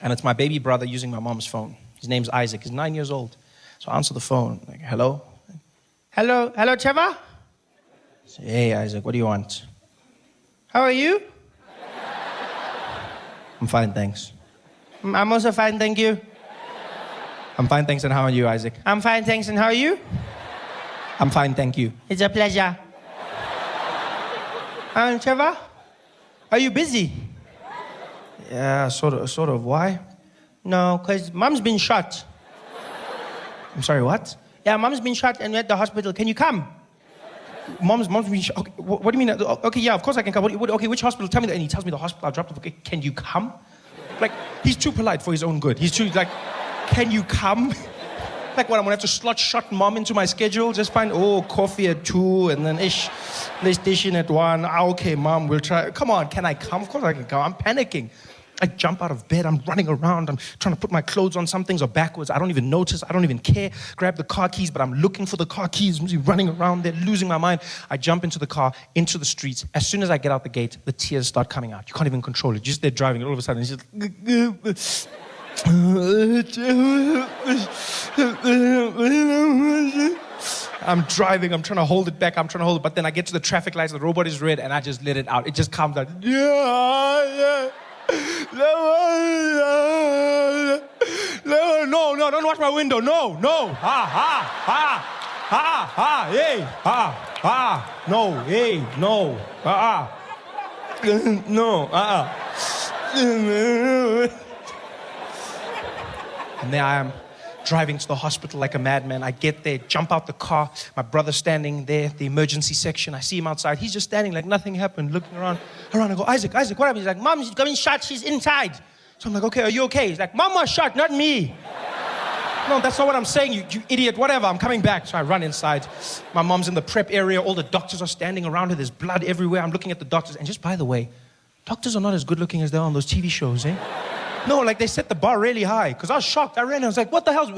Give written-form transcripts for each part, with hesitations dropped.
And it's my baby brother using my mom's phone. His name's Isaac. He's 9 years old. So I answer the phone. Like, hello? Hello, Trevor? I say, hey, Isaac, what do you want? How are you? I'm fine, thanks. I'm also fine, thank you. I'm fine, thanks, and how are you, Isaac? I'm fine, thanks, and how are you? I'm fine, thank you. It's a pleasure. Trevor, are you busy? Yeah, sort of. Why? No, because Mom's been shot. I'm sorry, what? Yeah, Mom's been shot and we're at the hospital. Can you come? Mom's been shot. Okay, what do you mean? Okay, yeah, of course I can come. Okay, which hospital? Tell me that. And he tells me the hospital. I dropped off. Okay, can you come? Like, he's too polite for his own good. He's too, like, can you come? Like, what, I'm gonna have to slot shot Mom into my schedule? Just find, coffee at 2 and then PlayStation at 1. Okay, Mom, we'll try. Come on, can I come? Of course I can come. I'm panicking. I jump out of bed, I'm running around, I'm trying to put my clothes on, some things are backwards, I don't even notice, I don't even care. Grab the car keys, but I'm looking for the car keys, running around there, losing my mind. I jump into the car, into the streets. As soon as I get out the gate, the tears start coming out. You can't even control it. You're just there driving, and all of a sudden, it's just... I'm driving, I'm trying to hold it back, but then I get to the traffic lights, the robot is red, and I just let it out. It just comes out. No, don't watch my window. No. Hey, no, hey, no, no, And there I am, driving to the hospital like a madman. I get there, jump out the car. My brother's standing there, the emergency section. I see him outside. He's just standing like nothing happened, looking around. I go, Isaac, what happened? He's like, Mom's getting shot. She's inside. So I'm like, okay, are you okay? He's like, Mom was shot, not me. No, that's not what I'm saying, you idiot. Whatever, I'm coming back. So I run inside. My mom's in the prep area. All the doctors are standing around her. There's blood everywhere. I'm looking at the doctors. And just by the way, doctors are not as good looking as they are on those TV shows, eh? No, like they set the bar really high. Because I was shocked. I ran. I was like, what the hell's...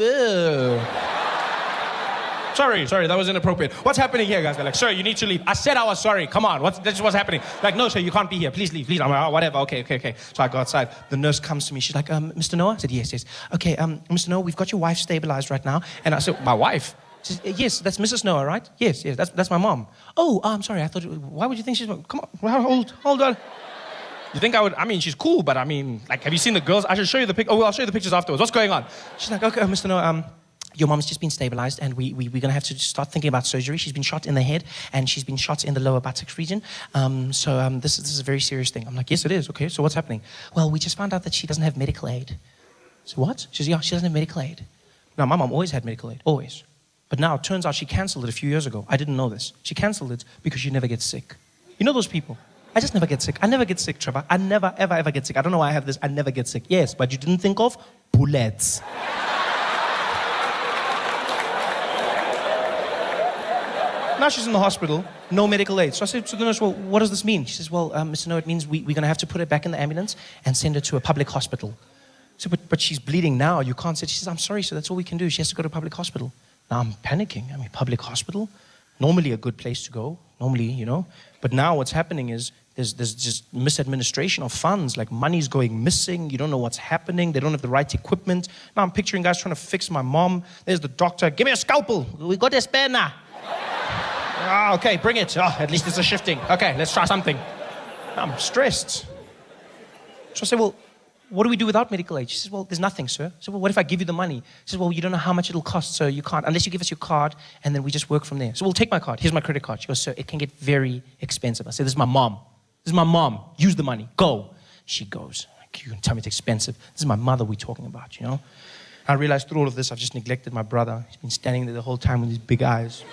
Sorry, that was inappropriate. What's happening here, guys? They're like, sir, you need to leave. I said I was sorry. Come on, this is what's happening. Like, no, sir, you can't be here. Please leave, please. I'm like, whatever, okay. So I go outside. The nurse comes to me. She's like, Mr. Noah? I said, yes. Okay, Mr. Noah, we've got your wife stabilized right now. And I said, my wife? She says, yes, that's Mrs. Noah, right? Yes, that's my mom. Oh, I'm sorry. I thought, why would you think she's... Come on, hold on. You think I would... I mean, she's cool, but I mean, like, have you seen the girls? I should show you the picture. Oh, well, I'll show you the pictures afterwards. What's going on? She's like, okay, Mr. Noah, your mom's just been stabilized and we're going to have to start thinking about surgery. She's been shot in the head and she's been shot in the lower buttocks region. This is a very serious thing. I'm like, yes, it is. Okay, so what's happening? Well, we just found out that she doesn't have medical aid. So what? She says, yeah, she doesn't have medical aid. Now, my mom always had medical aid, always. But now it turns out she canceled it a few years ago. I didn't know this. She canceled it because she never gets sick. You know those people? I just never get sick. I never get sick, Trevor. I never, ever get sick. I don't know why I have this. I never get sick. Yes, but you didn't think of bullets. Now she's in the hospital, no medical aid. So I said to the nurse, well, what does this mean? She says, well, Mr. No, it means we're going to have to put her back in the ambulance and send her to a public hospital. So, but she's bleeding now. You can't say. She says, I'm sorry, sir, that's all we can do. She has to go to a public hospital. Now I'm panicking. I mean, public hospital? Normally a good place to go. Normally, you know. But now what's happening is there's just misadministration of funds. Like money's going missing. You don't know what's happening. They don't have the right equipment. Now I'm picturing guys trying to fix my mom. There's the doctor. Give me a scalpel. We got a spare now. Ah, okay, bring it. Oh, at least it's a shifting. Okay, let's try something. I'm stressed. So I say, well, what do we do without medical aid? She says, well, there's nothing, sir. I said, well, what if I give you the money? She says, well, you don't know how much it'll cost, so you can't, unless you give us your card, and then we just work from there. So we'll take my card. Here's my credit card. She goes, sir, it can get very expensive. I said, this is my mom. This is my mom. Use the money. Go. She goes, you can tell me it's expensive. This is my mother we're talking about, you know? I realized through all of this, I've just neglected my brother. He's been standing there the whole time with his big eyes.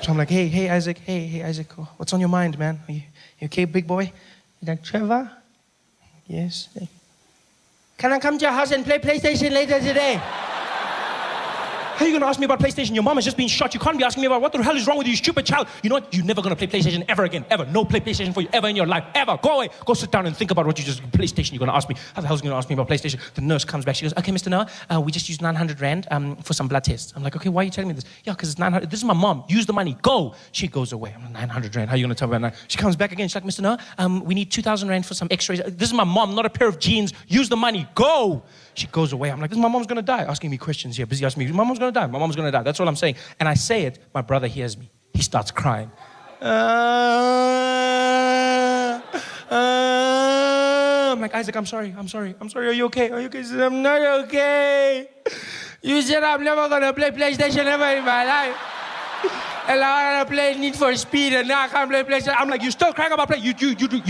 So I'm like, hey, Isaac, hey, Isaac, what's on your mind, man? Are you okay, big boy? He's like, Trevor? Yes. Can I come to your house and play PlayStation later today? How are you going to ask me about PlayStation? Your mom has just been shot. You can't be asking me about what the hell is wrong with you, stupid child. You know what? You're never going to play PlayStation ever again. Ever. No play PlayStation for you ever in your life. Ever. Go away. Go sit down and think about what you just... PlayStation, you're going to ask me. How the hell is you going to ask me about PlayStation? The nurse comes back. She goes, okay, Mr. Noah, we just used 900 Rand for some blood tests. I'm like, okay, why are you telling me this? Yeah, because it's 900. This is my mom. Use the money. Go. She goes away. I'm like, 900 Rand. How are you going to tell me about that? She comes back again. She's like, Mr. Noah, we need 2,000 Rand for some x-rays. This is my mom, not a pair of jeans. Use the money. Go. She goes away. I'm like, this is my mom's going to die. Asking me questions here. Busy asking me, my mom's going to die. My mom's going to die. That's all I'm saying. And I say it. My brother hears me. He starts crying. I'm like, Isaac, I'm sorry. Are you okay? Are you okay? He says, I'm not okay. You said I'm never going to play PlayStation ever in my life. And I want to play Need for Speed, and now I can't play PlayStation. I'm like, you still crying about play? You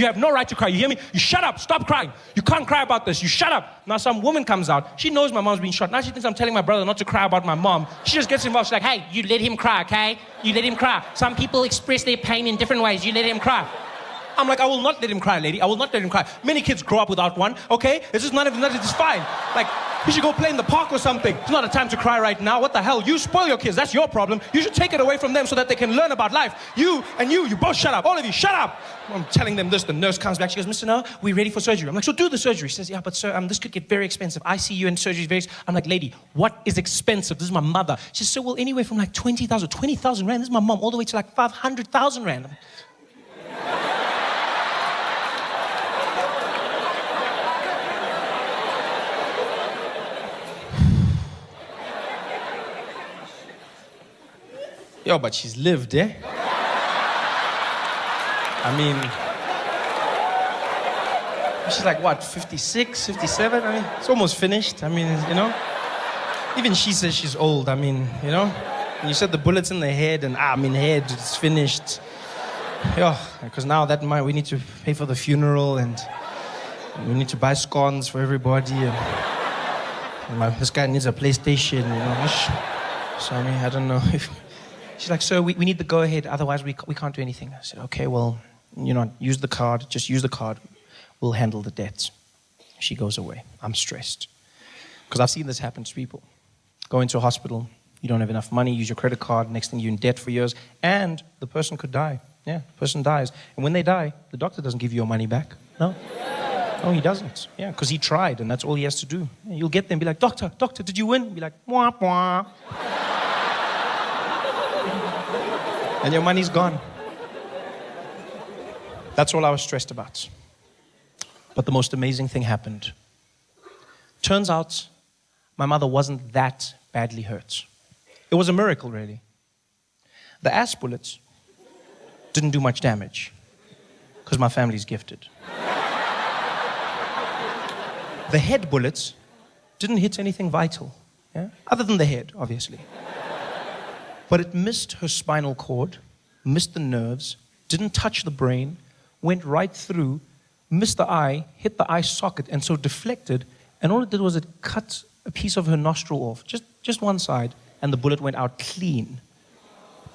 have no right to cry. You hear me? You shut up. Stop crying. You can't cry about this. You shut up. Now some woman comes out. She knows my mom's been shot. Now she thinks I'm telling my brother not to cry about my mom. She just gets involved. She's like, hey, you let him cry, okay? You let him cry. Some people express their pain in different ways. You let him cry. I'm like, I will not let him cry, lady. I will not let him cry. Many kids grow up without one, okay? It's just none of it. It's fine. Like, you should go play in the park or something. It's not a time to cry right now. What the hell? You spoil your kids. That's your problem. You should take it away from them so that they can learn about life. You both shut up. All of you, shut up. I'm telling them this. The nurse comes back. She goes, Mr. Noah, we're ready for surgery. I'm like, so do the surgery. She says, yeah, but sir, this could get very expensive. ICU and surgery is very expensive. I'm like, lady, what is expensive? This is my mother. She says, so well, anywhere from like 20,000 Rand. This is my mom, all the way to like 500,000 Rand. Yo, but she's lived, eh? I mean, she's like, what, 56, 57? I mean, it's almost finished. I mean, you know? Even she says she's old. I mean, you know? And you said the bullet's in the head, and head, it's finished. Yo, because now that we need to pay for the funeral, and we need to buy scones for everybody, and this guy needs a PlayStation, you know? So, I mean, I don't know if... She's like, sir, we need the go-ahead, otherwise we can't do anything. I said, okay, well, use the card, just use the card. We'll handle the debts. She goes away. I'm stressed. Because I've seen this happen to people. Go into a hospital, you don't have enough money, use your credit card, next thing you're in debt for years, and the person could die. Yeah, the person dies. And when they die, the doctor doesn't give you your money back. No, he doesn't. Yeah, because he tried, and that's all he has to do. Yeah, you'll get there and be like, doctor, did you win? Be like, wah, wah. And your money's gone. That's all I was stressed about. But the most amazing thing happened. Turns out, my mother wasn't that badly hurt. It was a miracle, really. The ass bullets didn't do much damage, because my family's gifted. The head bullets didn't hit anything vital, yeah? Other than the head, obviously. But it missed her spinal cord, missed the nerves, didn't touch the brain, went right through, missed the eye, hit the eye socket, and so deflected, and all it did was it cut a piece of her nostril off, just one side, and the bullet went out clean.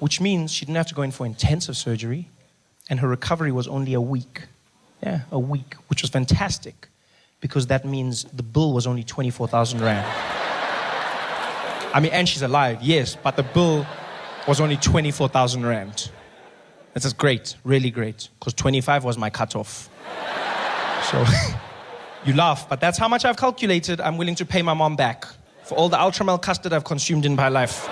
Which means she didn't have to go in for intensive surgery, and her recovery was only a week. Yeah, a week, which was fantastic, because that means the bill was only 24,000 Rand. I mean, and she's alive, yes, but the bill was only 24,000 Rand. This is great, really great, because 25 was my cutoff. So, you laugh, but that's how much I've calculated I'm willing to pay my mom back for all the Ultramel custard I've consumed in my life.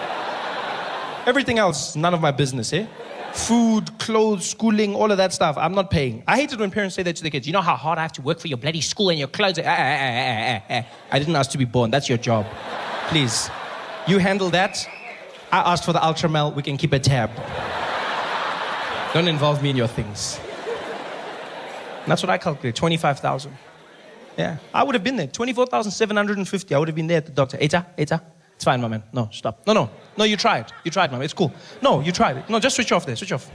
Everything else, none of my business, eh? Food, clothes, schooling, all of that stuff, I'm not paying. I hate it when parents say that to their kids. You know how hard I have to work for your bloody school and your clothes? I didn't ask to be born, that's your job. Please. You handle that. I asked for the Ultramel, we can keep a tab. Don't involve me in your things. And that's what I calculate, 25,000. Yeah, I would have been there, 24,750. I would have been there at the doctor. Eta. It's fine, my man. No, stop. No, you tried. You tried, man. It's cool. No, you tried it. No, just switch off there. Switch off.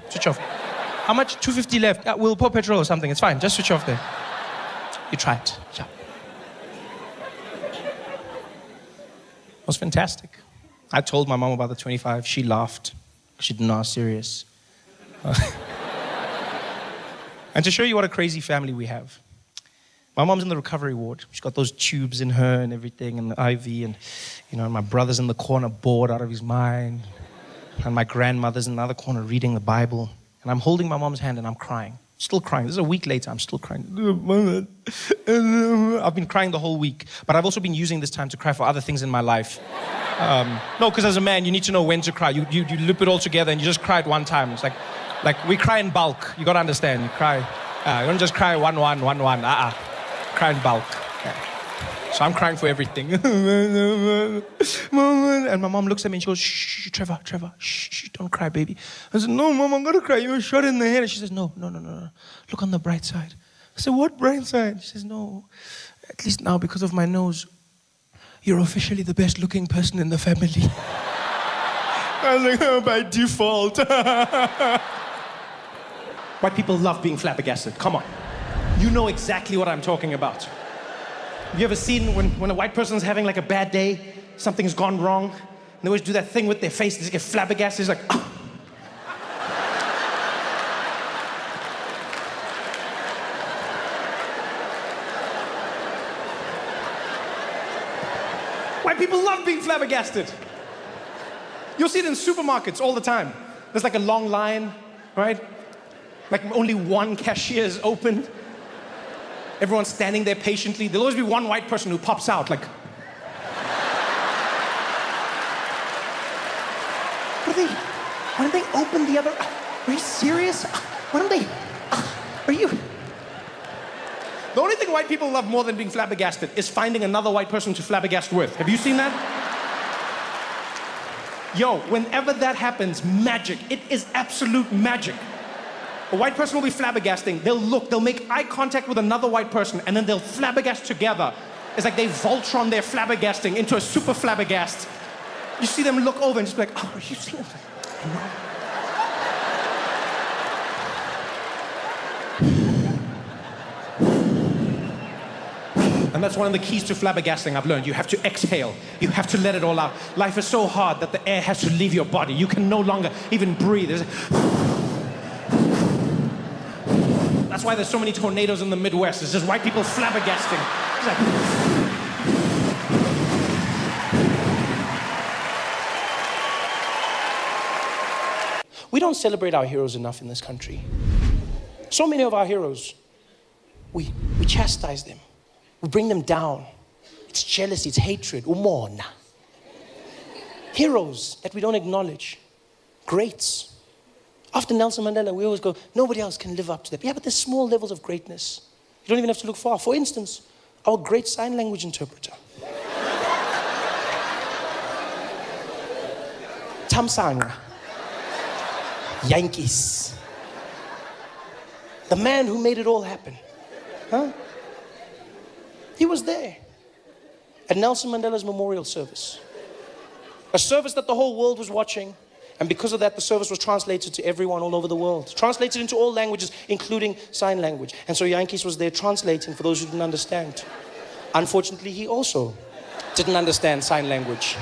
How much? 250 left. Yeah, we'll pour petrol or something. It's fine. Just switch off there. You tried. Yeah. It was fantastic. I told my mom about the 25. She laughed. She didn't know I was serious. And to show you what a crazy family we have, My mom's in the recovery ward. She's got those tubes in her and everything, and the IV, and, and my brother's in the corner bored out of his mind. And my grandmother's in the other corner reading the Bible. And I'm holding my mom's hand and I'm crying. Still crying. This is a week later, I'm still crying. I've been crying the whole week. But I've also been using this time to cry for other things in my life. No, because as a man, you need to know when to cry. You loop it all together and you just cry at one time. It's like we cry in bulk. You got to understand. You cry. You don't just cry one. Cry in bulk. Yeah. So I'm crying for everything. And my mom looks at me and she goes, shh, Trevor, shh, don't cry, baby. I said, no, Mom, I'm going to cry. You were shot in the head. And she says, no. Look on the bright side. I said, what bright side? She says, no, at least now because of my nose, you're officially the best looking person in the family. I was like, oh, by default. White people love being flabbergasted. Come on. You know exactly what I'm talking about. Have you ever seen when a white person's having like a bad day, something's gone wrong, and they always do that thing with their face, they just get flabbergasted, it's like, oh. White people love being flabbergasted. You'll see it in supermarkets all the time. There's like a long line, right? Like only one cashier is open. Everyone's standing there patiently. There'll always be one white person who pops out like, why don't they open the other? Are you serious? Why don't they? Are you? The only thing white people love more than being flabbergasted is finding another white person to flabbergast with. Have you seen that? Yo, whenever that happens, magic. It is absolute magic. A white person will be flabbergasting. They'll make eye contact with another white person, and then they'll flabbergast together. It's like they Voltron their flabbergasting into a super flabbergast. You see them look over and just be like, oh, are you seeing it? I know. And that's one of the keys to flabbergasting I've learned. You have to exhale. You have to let it all out. Life is so hard that the air has to leave your body. You can no longer even breathe. That's why there's so many tornadoes in the Midwest. It's just white people flabbergasting. It's like... We don't celebrate our heroes enough in this country. So many of our heroes, we chastise them. We bring them down. It's jealousy, it's hatred. Umona. Heroes that we don't acknowledge. Greats. After Nelson Mandela, we always go, nobody else can live up to that. Yeah, but there's small levels of greatness. You don't even have to look far. For instance, our great sign language interpreter. Tamsanga. Yankees. The man who made it all happen. Huh? He was there at Nelson Mandela's memorial service. A service that the whole world was watching. And because of that, the service was translated to everyone all over the world. Translated into all languages, including sign language. And so Yankees was there translating for those who didn't understand. Unfortunately, he also didn't understand sign language.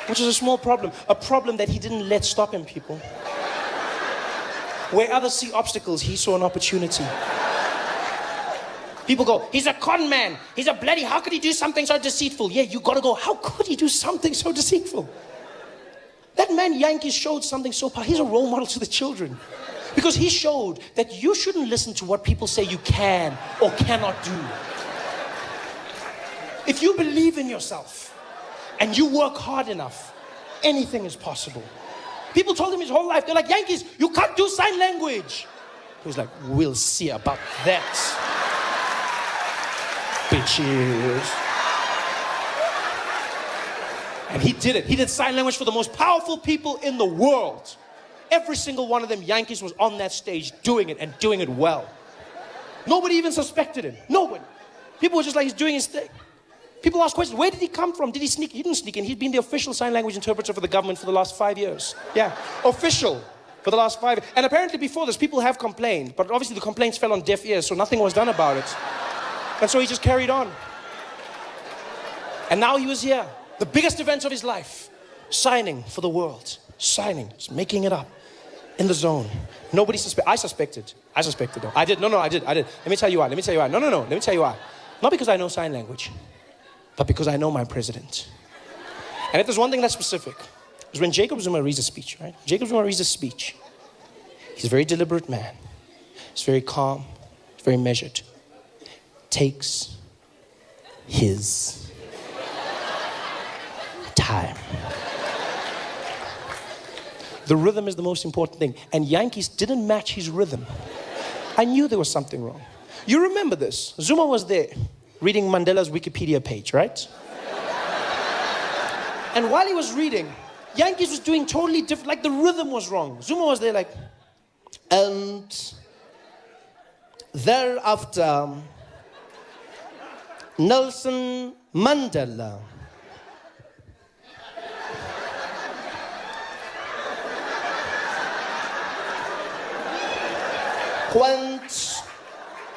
Which is a small problem. A problem that he didn't let stop him, people. Where others see obstacles, he saw an opportunity. People go, he's a con man. He's a bloody, how could he do something so deceitful? Yeah, you gotta go, how could he do something so deceitful? That man, Yankees, showed something so powerful. He's a role model to the children. Because he showed that you shouldn't listen to what people say you can or cannot do. If you believe in yourself and you work hard enough, anything is possible. People told him his whole life, they're like, Yankees, you can't do sign language. He was like, we'll see about that. Bitches. And he did it. He did sign language for the most powerful people in the world. Every single one of them, Yankees, was on that stage doing it and doing it well. Nobody even suspected him. Nobody. People were just like, he's doing his thing. People ask questions, where did he come from? Did he sneak? He didn't sneak in. He'd been the official sign language interpreter for the government for the last 5 years. Yeah, official for the last 5 years. And apparently before this, people have complained, but obviously the complaints fell on deaf ears, so nothing was done about it. And so he just carried on. And now he was here. The biggest event of his life, signing for the world, signing, just making it up. in the zone. Nobody I suspected. I suspected though. I did. No, I did. Let me tell you why. No. Let me tell you why. Not because I know sign language, but because I know my president. And if there's one thing that's specific, is when Jacob Zuma reads a speech, right? Jacob Zuma reads a speech. He's a very deliberate man. He's very calm. He's very measured. Takes his time. The rhythm is the most important thing. And Yankees didn't match his rhythm. I knew there was something wrong. You remember this. Zuma was there reading Mandela's Wikipedia page, right? And while he was reading, Yankees was doing totally different, like the rhythm was wrong. Zuma was there like, and thereafter, Nelson Mandela went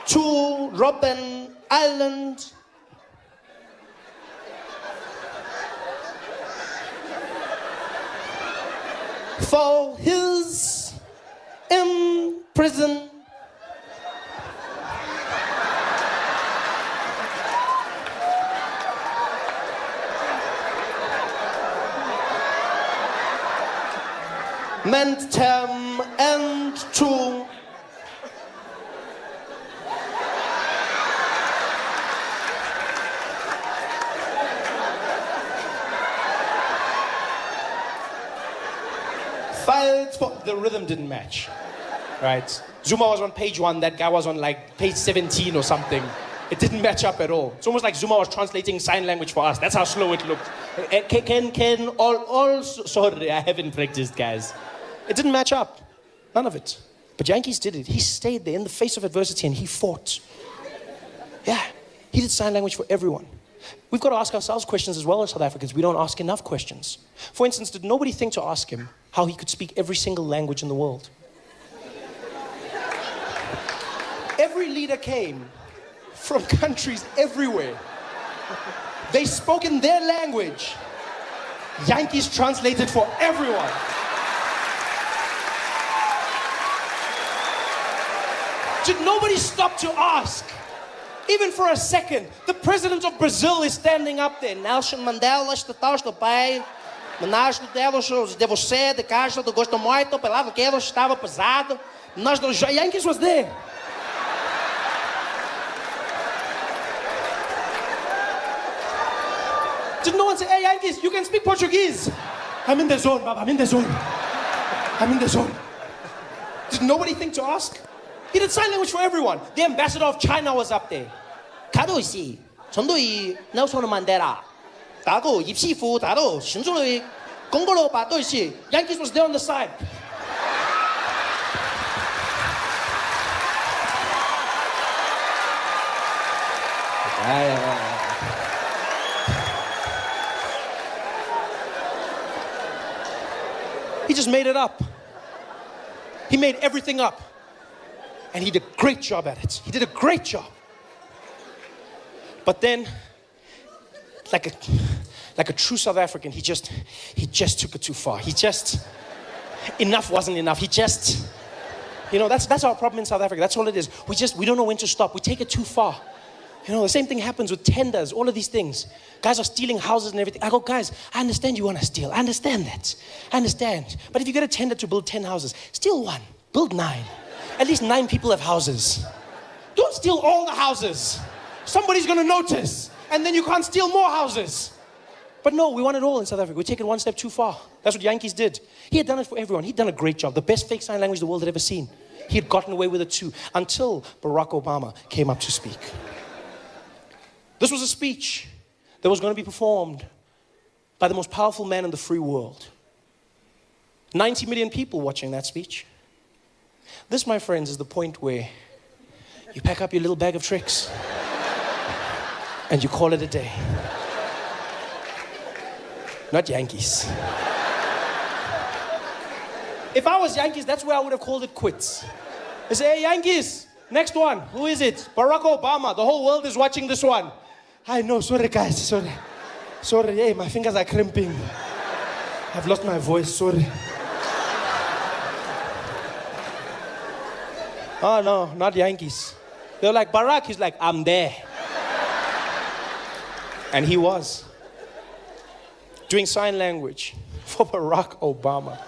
to Robben Island for his imprisonment. Term and to fight for the rhythm didn't match, right? Zuma was on page 1, that guy was on like page 17 or something. It didn't match up at all. It's almost like Zuma was translating sign language for us. That's how slow it looked. Sorry, I haven't practiced, guys. It didn't match up. None of it. But Yankees did it. He stayed there in the face of adversity and he fought. Yeah, he did sign language for everyone. We've got to ask ourselves questions as well as South Africans. We don't ask enough questions. For instance, did nobody think to ask him how he could speak every single language in the world? Every leader came from countries everywhere. They spoke in their language. Yankees translated for everyone. Did nobody stop to ask? Even for a second, the president of Brazil is standing up there. Nelson Mandela está do pai. Homenagem de você, de casa, do gosto muito, pela que estava pesado. Nós do Yankees was there. Did no one say, hey Yankees, you can speak Portuguese? I'm in the zone, Baba, I'm in the zone. I'm in the zone. Did nobody think to ask? He did sign language for everyone. The ambassador of China was up there. 가도시, 전도이 넬슨 만델라. 다고 입시부 다도 신주의 공고로 바도시. Yankees was there on the side. He just made it up. He made everything up. And he did a great job at it. He did a great job. But then, like a true South African, he just took it too far. Enough wasn't enough. That's our problem in South Africa. That's all it is. We don't know when to stop. We take it too far. The same thing happens with tenders, all of these things. Guys are stealing houses and everything. I go, guys, I understand you want to steal. I understand that. I understand. But if you get a tender to build 10 houses, steal 1, build 9. At least 9 people have houses. Don't steal all the houses. Somebody's going to notice. And then you can't steal more houses. But no, we want it all in South Africa. We take it one step too far. That's what Yankees did. He had done it for everyone. He'd done a great job. The best fake sign language the world had ever seen. He had gotten away with it too. Until Barack Obama came up to speak. This was a speech that was going to be performed by the most powerful man in the free world. 90 million people watching that speech. This, my friends, is the point where you pack up your little bag of tricks and you call it a day. Not Yankees. If I was Yankees, that's where I would have called it quits. I say, hey, Yankees, next one. Who is it? Barack Obama. The whole world is watching this one. I know, sorry guys, sorry. Sorry, hey, my fingers are cramping. I've lost my voice, sorry. Oh, no, not Yankees. They're like, Barack, he's like, I'm there. And he was. Doing sign language for Barack Obama.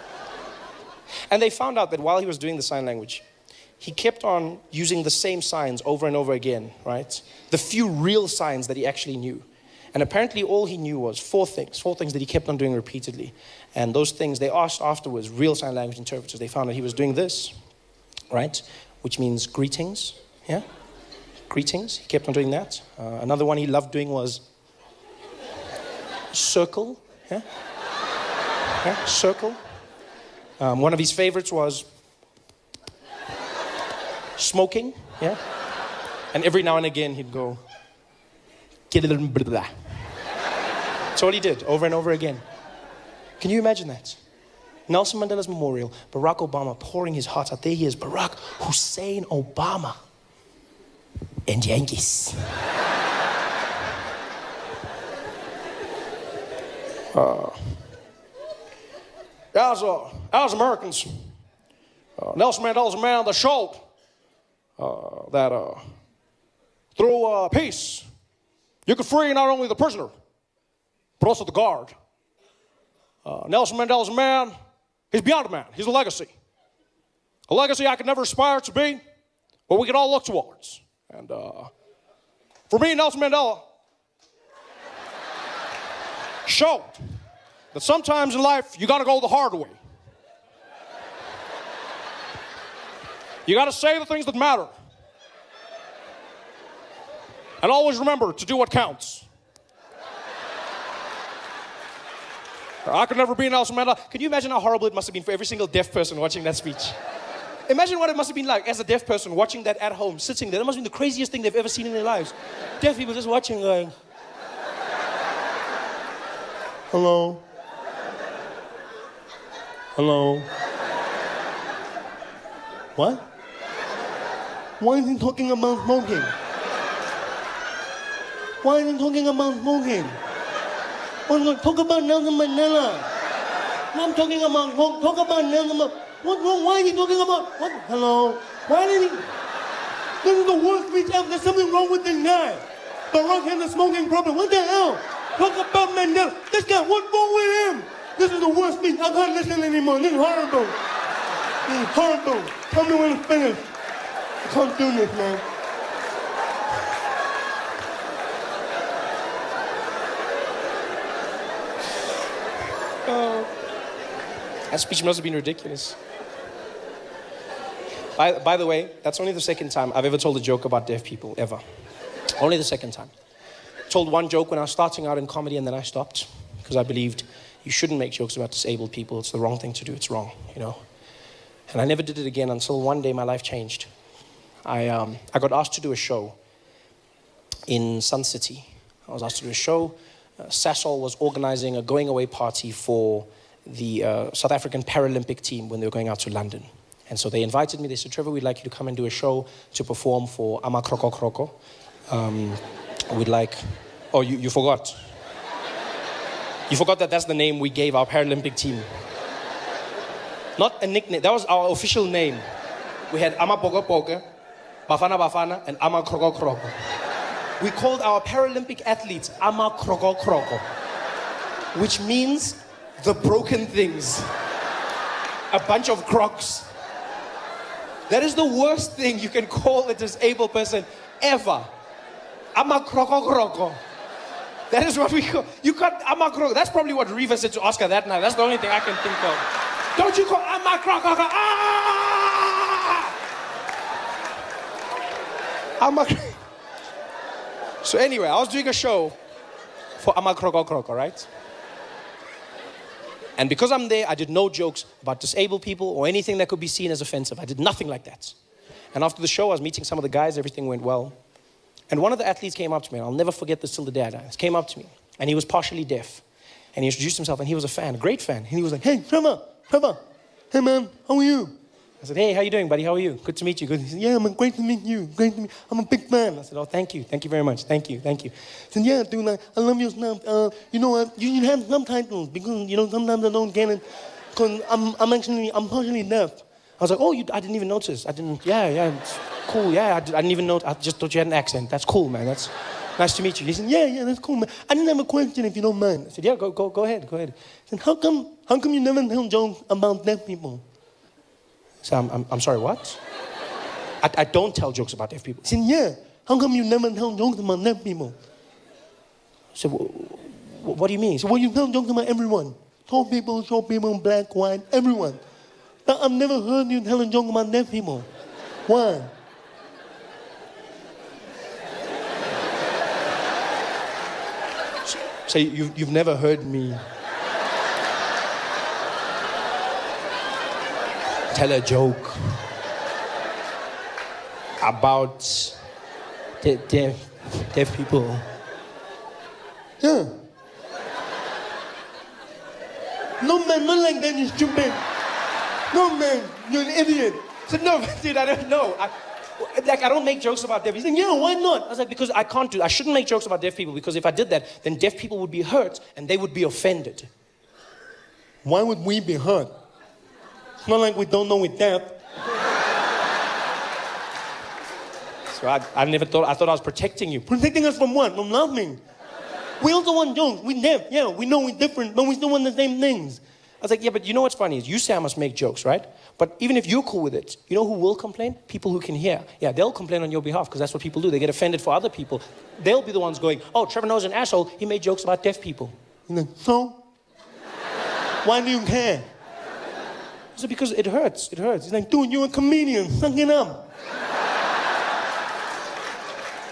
And they found out that while he was doing the sign language, he kept on using the same signs over and over again, right? The few real signs that he actually knew. And apparently all he knew was four things that he kept on doing repeatedly. And those things, they asked afterwards, real sign language interpreters, they found that he was doing this, right? Which means greetings, yeah? Greetings, he kept on doing that. Another one he loved doing was circle, yeah? Yeah, circle. One of his favorites was smoking, yeah? And every now and again he'd go, get a little bit of that. That's all he did, over and over again. Can you imagine that? Nelson Mandela's memorial, Barack Obama pouring his heart out. There he is, Barack Hussein Obama. And Yankees. As Americans, Nelson Mandela's a man that showed that through peace, you could free not only the prisoner, but also the guard. Nelson Mandela's a man, he's beyond a man, he's a legacy. A legacy I could never aspire to be, but we can all look towards. And for me, Nelson Mandela showed that sometimes in life, you gotta go the hard way. You gotta say the things that matter. And always remember to do what counts. I could never be Nelson Mandela. Can you imagine how horrible it must have been for every single deaf person watching that speech? Imagine what it must have been like as a deaf person watching that at home, sitting there. That must have been the craziest thing they've ever seen in their lives. Deaf people just watching going, hello? Hello? What? Why is he talking about smoking? Why is he talking about smoking? Talk about Nelson Mandela. I'm talking about, talk about Nelson Mandela. What's wrong? Why is he talking about, what? Hello? Why did he? This is the worst speech ever. There's something wrong with this guy. Barack has a smoking problem. What the hell? Talk about Mandela. This guy, what's wrong with him? This is the worst speech. I can't listen anymore. This is horrible. This is horrible. Tell me when it's finished. I can't do this, man. That speech must have been ridiculous. By the way, that's only the second time I've ever told a joke about deaf people, ever. Only the second time. Told one joke when I was starting out in comedy and then I stopped because I believed you shouldn't make jokes about disabled people. It's the wrong thing to do. It's wrong, you know. And I never did it again until one day my life changed. I got asked to do a show in Sun City. I was asked to do a show. Sasol was organizing a going-away party for the South African Paralympic team when they were going out to London. And so they invited me. They said, Trevor, we'd like you to come and do a show to perform for Ama Kroko Kroko. We'd like... Oh, you forgot. You forgot that that's the name we gave our Paralympic team. Not a nickname. That was our official name. We had Ama Pogo Pogo, Bafana Bafana, and Ama Kroko Kroko. We called our Paralympic athletes Ama Kroko Kroko, which means the broken things. A bunch of crocs. That is the worst thing you can call a disabled person ever. Ama Kroko Kroko. That is what we call. You got Ama Kroko. That's probably what Reva said to Oscar that night. That's the only thing I can think of. Don't you call Ama Kroko Kroko? Ah! Ama. So anyway, I was doing a show for Ama Kroko Kroko, right? And because I'm there, I did no jokes about disabled people or anything that could be seen as offensive. I did nothing like that. And after the show, I was meeting some of the guys. Everything went well. And one of the athletes came up to me, and I'll never forget this till the day I die. He came up to me, and he was partially deaf. And he introduced himself, and he was a fan, a great fan. And he was like, hey, Trevor, hey, man, how are you? I said, hey, how you doing, buddy? How are you? Good to meet you. Good. He said, yeah, man, great to meet you. Great to meet you. I'm a big fan. I said, oh, thank you. Thank you very much. Thank you. Thank you. He said, yeah, dude, like, I love your stuff. You know, you should have subtitles because, you know, sometimes I don't get it because I'm partially deaf. was like, oh, I didn't even notice. I didn't, yeah, it's cool, yeah. I didn't even know, I just thought you had an accent. That's cool, man. That's nice to meet you. He said, yeah, that's cool, man. I didn't have a question if you don't mind. I said, yeah, go ahead. He said, how come you never tell jokes about deaf people? I said, I'm sorry, what? I don't tell jokes about deaf people. He said, yeah, how come you never tell jokes about deaf people? I said, what do you mean? He said, well, you tell jokes about everyone. Tall people, short people, black, white, everyone. But I've never heard you tell a joke about deaf people. Why? So you've never heard me tell a joke about deaf people? Yeah. No, man, not like that, you stupid. No, man, you're an idiot. I said, no, dude, I don't know. I don't make jokes about deaf people. He said, yeah, why not? I was like, because I shouldn't make jokes about deaf people, because if I did that, then deaf people would be hurt and they would be offended. Why would we be hurt? It's not like we don't know we're deaf. So I thought I was protecting you. Protecting us from what? From laughing. We also want jokes. We're deaf. Yeah, we know we're different, but we still want the same things. I was like, yeah, but you know what's funny is you say I must make jokes, right? But even if you're cool with it, you know who will complain? People who can hear. Yeah, they'll complain on your behalf because that's what people do. They get offended for other people. They'll be the ones going, oh, Trevor Noah's an asshole. He made jokes about deaf people. You're like, so? Why do you care? I said, because it hurts. It hurts. He's like, dude, you're a comedian. Suck it up.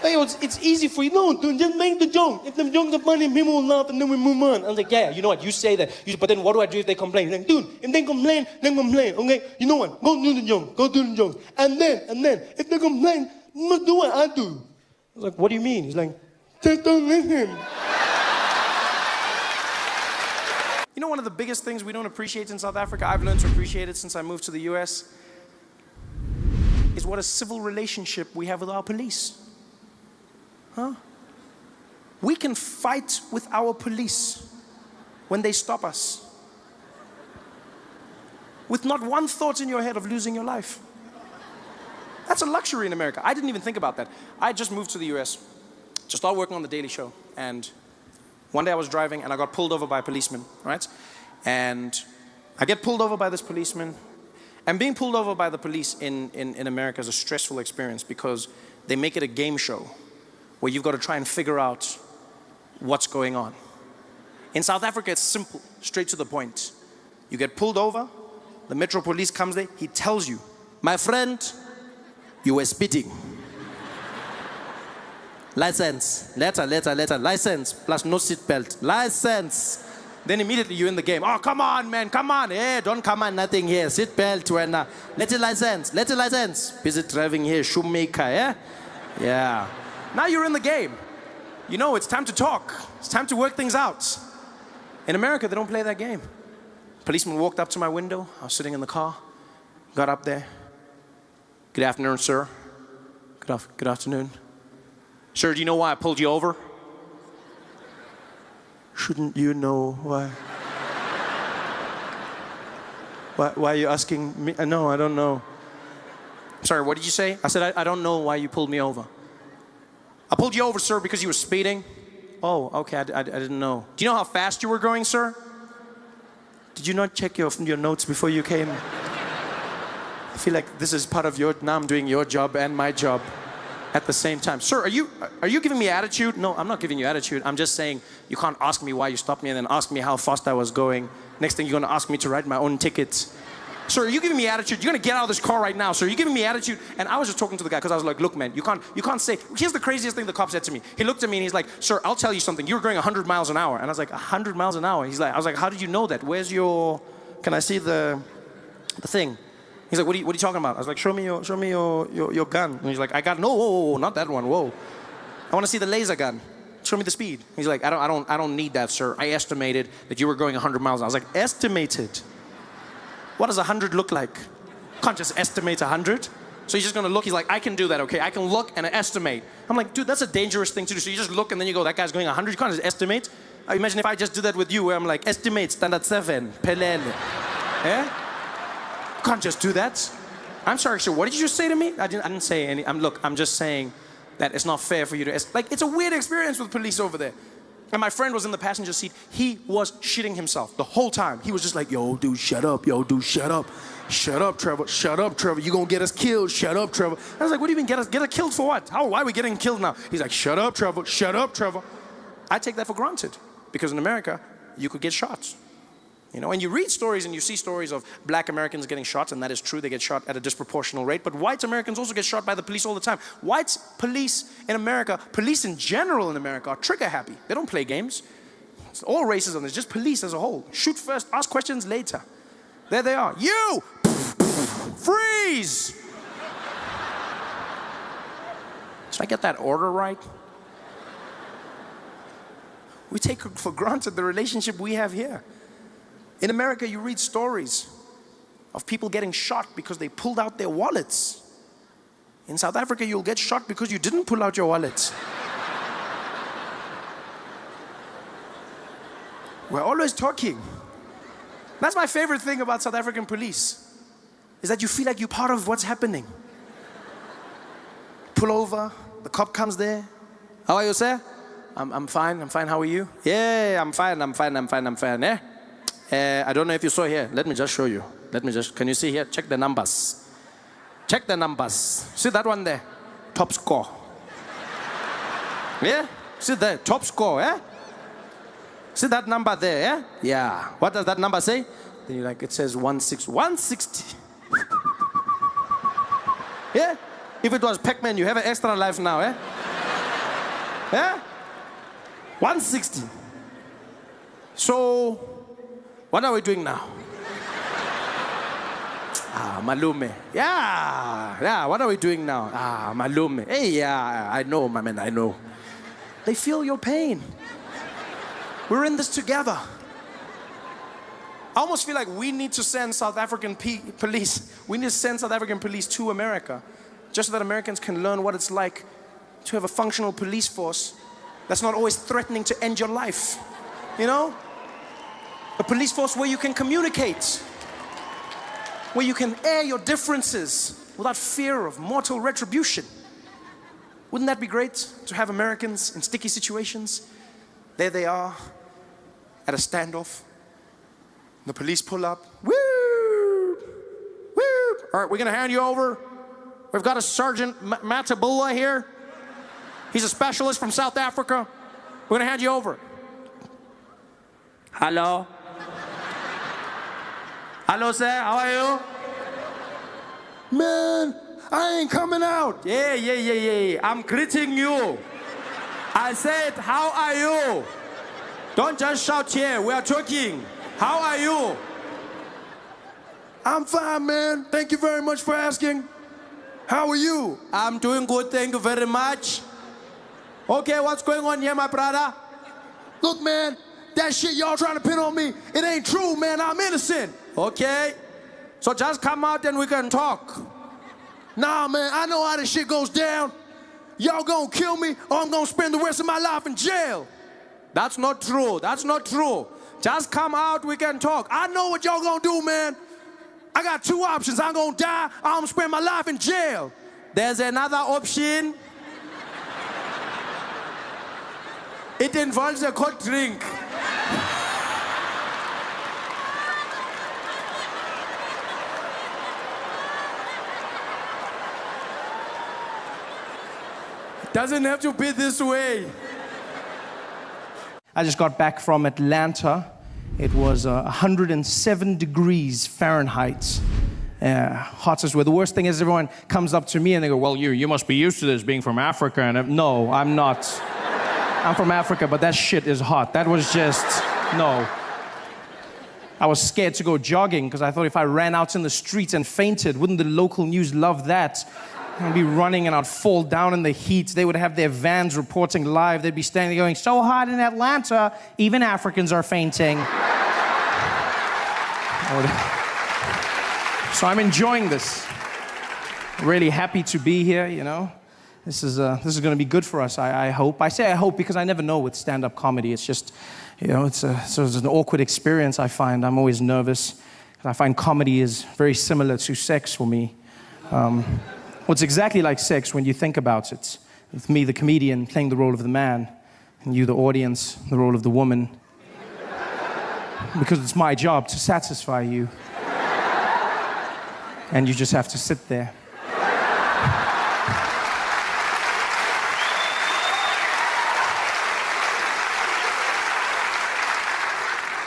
Hey, it's easy for you. No, dude, just make the joke. If the jokes are funny, people will laugh and then we move on. I was like, yeah, you know what? You say that. But then what do I do if they complain? He's like, dude, if they complain, then complain. Okay, you know what? Go do the joke. Go do the joke. And then, if they complain, you must do what I do. I was like, what do you mean? He's like, just don't listen. You know, one of the biggest things we don't appreciate in South Africa, I've learned to appreciate it since I moved to the US, is what a civil relationship we have with our police. Huh? We can fight with our police when they stop us with not one thought in your head of losing your life. That's a luxury in America. I didn't even think about that. I just moved to the US to start working on The Daily Show, and one day I was driving and I got pulled over by a policeman, right? And I get pulled over by this policeman, and being pulled over by the police in America is a stressful experience because they make it a game show where you've got to try and figure out what's going on. In South Africa, it's simple, straight to the point. You get pulled over, the Metro Police comes there, he tells you, my friend, you were speeding. License, letter, license, plus no seatbelt, license. Then immediately you're in the game. Oh, come on, man, come on. Hey, don't come on, nothing here. Seatbelt, when, let it license. Busy driving here, shoemaker, yeah? Yeah. Now you're in the game. You know, it's time to talk. It's time to work things out. In America, they don't play that game. Policeman walked up to my window. I was sitting in the car. Got up there. Good afternoon, sir. Good afternoon. Sir, do you know why I pulled you over? Shouldn't you know why? Why are you asking me? No, I don't know. Sorry, what did you say? I said, I don't know why you pulled me over. I pulled you over, sir, because you were speeding. Oh, okay, I didn't know. Do you know how fast you were going, sir? Did you not check your notes before you came? I feel like this is part of now I'm doing your job and my job at the same time. Sir, are you giving me attitude? No, I'm not giving you attitude. I'm just saying you can't ask me why you stopped me and then ask me how fast I was going. Next thing you're gonna ask me to write my own ticket. Sir, are you giving me attitude? You're gonna get out of this car right now, sir. You're giving me attitude. And I was just talking to the guy because I was like, look, man, you can't say. Here's the craziest thing the cop said to me. He looked at me and he's like, sir, I'll tell you something. You were going 100 miles an hour. And I was like, 100 miles an hour? I was like, how did you know that? Where's your, can I see the thing? He's like, what are you talking about? I was like, show me your gun. And he's like, I got, no, whoa, not that one, whoa. I want to see the laser gun. Show me the speed. He's like, I don't need that, sir. I estimated that you were going 100 miles. I was like, estimated? What does 100 look like? Can't just estimate 100. So he's just gonna look, he's like, I can do that, okay? I can look and estimate. I'm like, dude, that's a dangerous thing to do. So you just look and then you go, that guy's going 100. You can't just estimate. Imagine if I just do that with you, where I'm like, estimate, standard 7, pelele. Yeah? You can't just do that. I'm sorry, sir, what did you just say to me? I didn't say any. Look, I'm just saying that it's not fair for you to, it's a weird experience with police over there. And my friend was in the passenger seat. He was shitting himself the whole time. He was just like, yo, dude, shut up. Yo, dude, shut up. Shut up, Trevor. Shut up, Trevor. You gonna get us killed. Shut up, Trevor. I was like, what do you mean get us killed for what? Why are we getting killed now? He's like, shut up, Trevor. Shut up, Trevor. I take that for granted because in America, you could get shot. You know, and you read stories and you see stories of black Americans getting shot, and that is true, they get shot at a disproportional rate, but white Americans also get shot by the police all the time. White police in America, police in general in America, are trigger happy. They don't play games. It's all racism, it's just police as a whole. Shoot first, ask questions later. There they are. You! Freeze! Did I get that order right? We take for granted the relationship we have here. In America, you read stories of people getting shot because they pulled out their wallets. In South Africa, you'll get shot because you didn't pull out your wallets. We're always talking. That's my favorite thing about South African police, is that you feel like you're part of what's happening. Pull over, the cop comes there. How are you, sir? I'm fine, how are you? Yeah, I'm fine, yeah? I don't know if you saw here. Let me just show you. Can you see here? Check the numbers. Check the numbers. See that one there? Top score. Yeah? See there? Top score, yeah? See that number there, yeah? Yeah. What does that number say? Then you're like, it says 160. Yeah? If it was Pac-Man, you have an extra life now, eh? Yeah? 160. So, what are we doing now? Malume. Yeah, what are we doing now? Malume. Hey, yeah, I know, my man, I know. They feel your pain. We're in this together. I almost feel like we need to send South African police. We need to send South African police to America, just so that Americans can learn what it's like to have a functional police force that's not always threatening to end your life. You know? A police force where you can communicate, where you can air your differences without fear of mortal retribution. Wouldn't that be great to have Americans in sticky situations? There they are at a standoff. The police pull up. Woo! Woo! All right, we're gonna hand you over. We've got a Sergeant Matabula here. He's a specialist from South Africa. We're gonna hand you over. Hello? Hello, sir, how are you? Man, I ain't coming out. Yeah. I'm greeting you. I said, how are you? Don't just shout here, we are talking. How are you? I'm fine, man. Thank you very much for asking. How are you? I'm doing good, thank you very much. Okay, what's going on here, my brother? Look, man, that shit y'all trying to pin on me, it ain't true, man. I'm innocent. Okay, so just come out and we can talk. Nah, man, I know how this shit goes down. Y'all gonna kill me or I'm gonna spend the rest of my life in jail. That's not true. That's not true. Just come out, we can talk. I know what y'all gonna do, man. I got two options. I'm gonna die or I'm gonna spend my life in jail. There's another option. It involves a cold drink. It doesn't have to be this way. I just got back from Atlanta. It was 107 degrees Fahrenheit. Hottest weather. The worst thing is everyone comes up to me and they go, well, you must be used to this being from Africa. And no, I'm not. I'm from Africa, but that shit is hot. That was just, no. I was scared to go jogging because I thought if I ran out in the streets and fainted, wouldn't the local news love that? I'd be running and I'd fall down in the heat. They would have their vans reporting live. They'd be standing there going, so hot in Atlanta, even Africans are fainting. So I'm enjoying this. Really happy to be here, you know. This is going to be good for us, I hope. I say I hope because I never know with stand-up comedy. It's just, you know, it's an awkward experience I find. I'm always nervous. I find comedy is very similar to sex for me. What's exactly like sex when you think about it. With me, the comedian, playing the role of the man, and you, the audience, the role of the woman. Because it's my job to satisfy you. And you just have to sit there.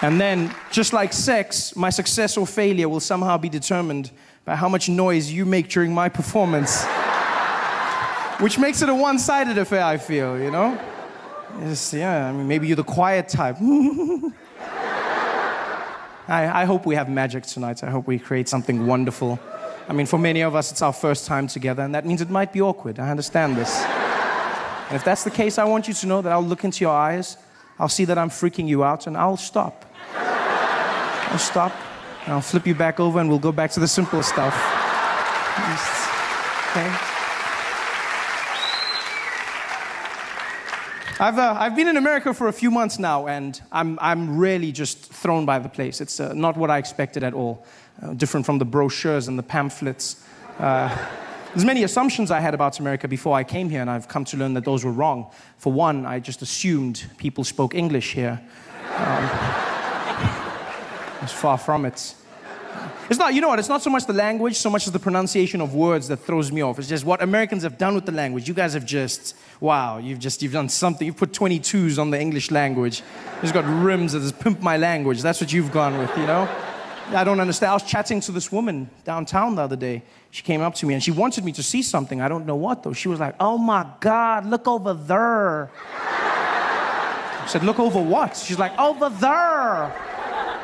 And then, just like sex, my success or failure will somehow be determined by how much noise you make during my performance. Which makes it a one-sided affair, I feel, you know? I mean, maybe you're the quiet type. I hope we have magic tonight. I hope we create something wonderful. I mean, for many of us, it's our first time together, and that means it might be awkward. I understand this. And if that's the case, I want you to know that I'll look into your eyes, I'll see that I'm freaking you out, and I'll stop. I'll stop, and I'll flip you back over, and we'll go back to the simple stuff. Okay? I've been in America for a few months now, and I'm really just thrown by the place. It's not what I expected at all. Different from the brochures and the pamphlets. There's many assumptions I had about America before I came here, and I've come to learn that those were wrong. For one, I just assumed people spoke English here. It's far from it. It's not, you know what, it's not so much the language, so much as the pronunciation of words that throws me off. It's just what Americans have done with the language. You guys have just, wow, you've done something. You've put 22s on the English language. You've got rims that says, pimp my language. That's what you've gone with, you know? I don't understand. I was chatting to this woman downtown the other day. She came up to me and she wanted me to see something. I don't know what, though. She was like, oh my God, look over there. I said, look over what? She's like, over there.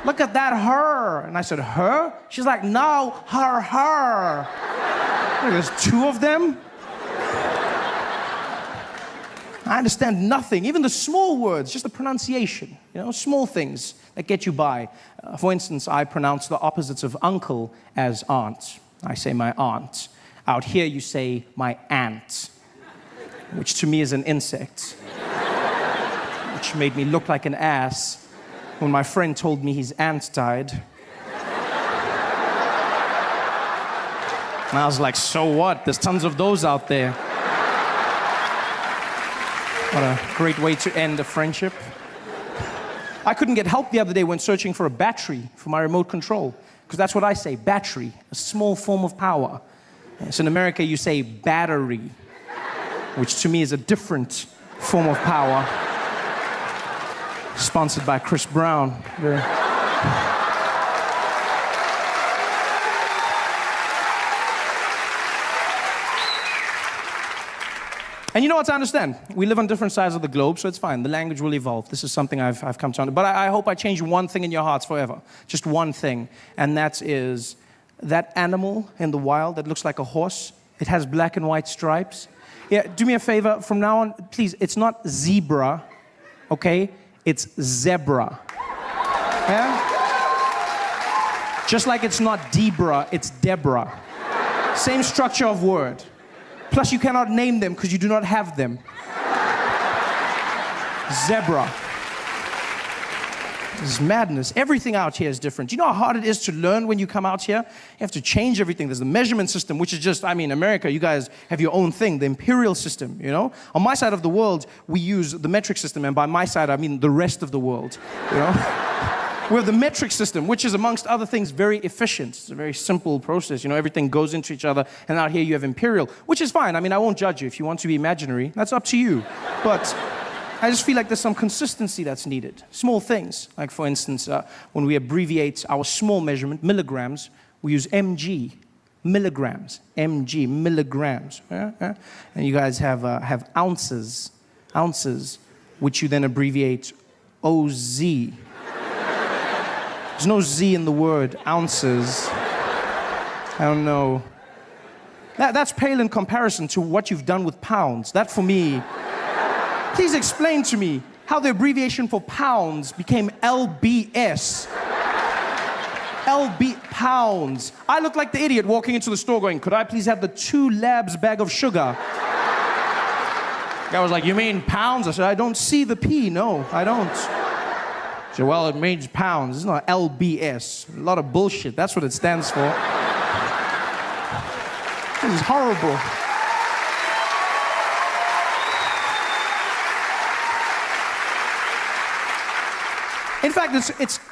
Look at that her. And I said, her? She's like, no, her. Look, there's two of them? I understand nothing, even the small words, just the pronunciation, you know, small things that get you by. For instance, I pronounce the opposites of uncle as aunt. I say my aunt. Out here, you say my ant, which to me is an insect, which made me look like an ass when my friend told me his aunt died. And I was like, so what? There's tons of those out there. What a great way to end a friendship. I couldn't get help the other day when searching for a battery for my remote control, because that's what I say, battery, a small form of power. So in America, you say battery, which to me is a different form of power. Sponsored by Chris Brown. And you know what to understand? We live on different sides of the globe, so it's fine. The language will evolve. This is something I've come to understand. But I hope I change one thing in your hearts forever. Just one thing. And that is that animal in the wild that looks like a horse. It has black and white stripes. Yeah, do me a favor. From now on, please, it's not zebra, okay? It's zebra. Yeah? Just like it's not Debra, it's Deborah. Same structure of word. Plus, you cannot name them because you do not have them. Zebra. This is madness. Everything out here is different. Do you know how hard it is to learn when you come out here? You have to change everything. There's the measurement system, which is just, I mean, America, you guys have your own thing, the imperial system, you know? On my side of the world, we use the metric system, and by my side, I mean the rest of the world, you know? We have the metric system, which is, amongst other things, very efficient. It's a very simple process. You know, everything goes into each other. And out here you have imperial, which is fine. I mean, I won't judge you. If you want to be imaginary, that's up to you. But I just feel like there's some consistency that's needed. Small things. Like, for instance, when we abbreviate our small measurement, milligrams, we use mg, milligrams. Mg, milligrams. Yeah? And you guys have ounces, which you then abbreviate OZ. There's no Z in the word, ounces. I don't know. That's pale in comparison to what you've done with pounds. That, for me, please explain to me how the abbreviation for pounds became LBS. pounds. I look like the idiot walking into the store going, could I please have the 2 labs bag of sugar? Guy was like, you mean pounds? I said, I don't see the P, no, I don't. He said, well, it means pounds. It's not LBS. A lot of bullshit. That's what it stands for. is horrible. In fact,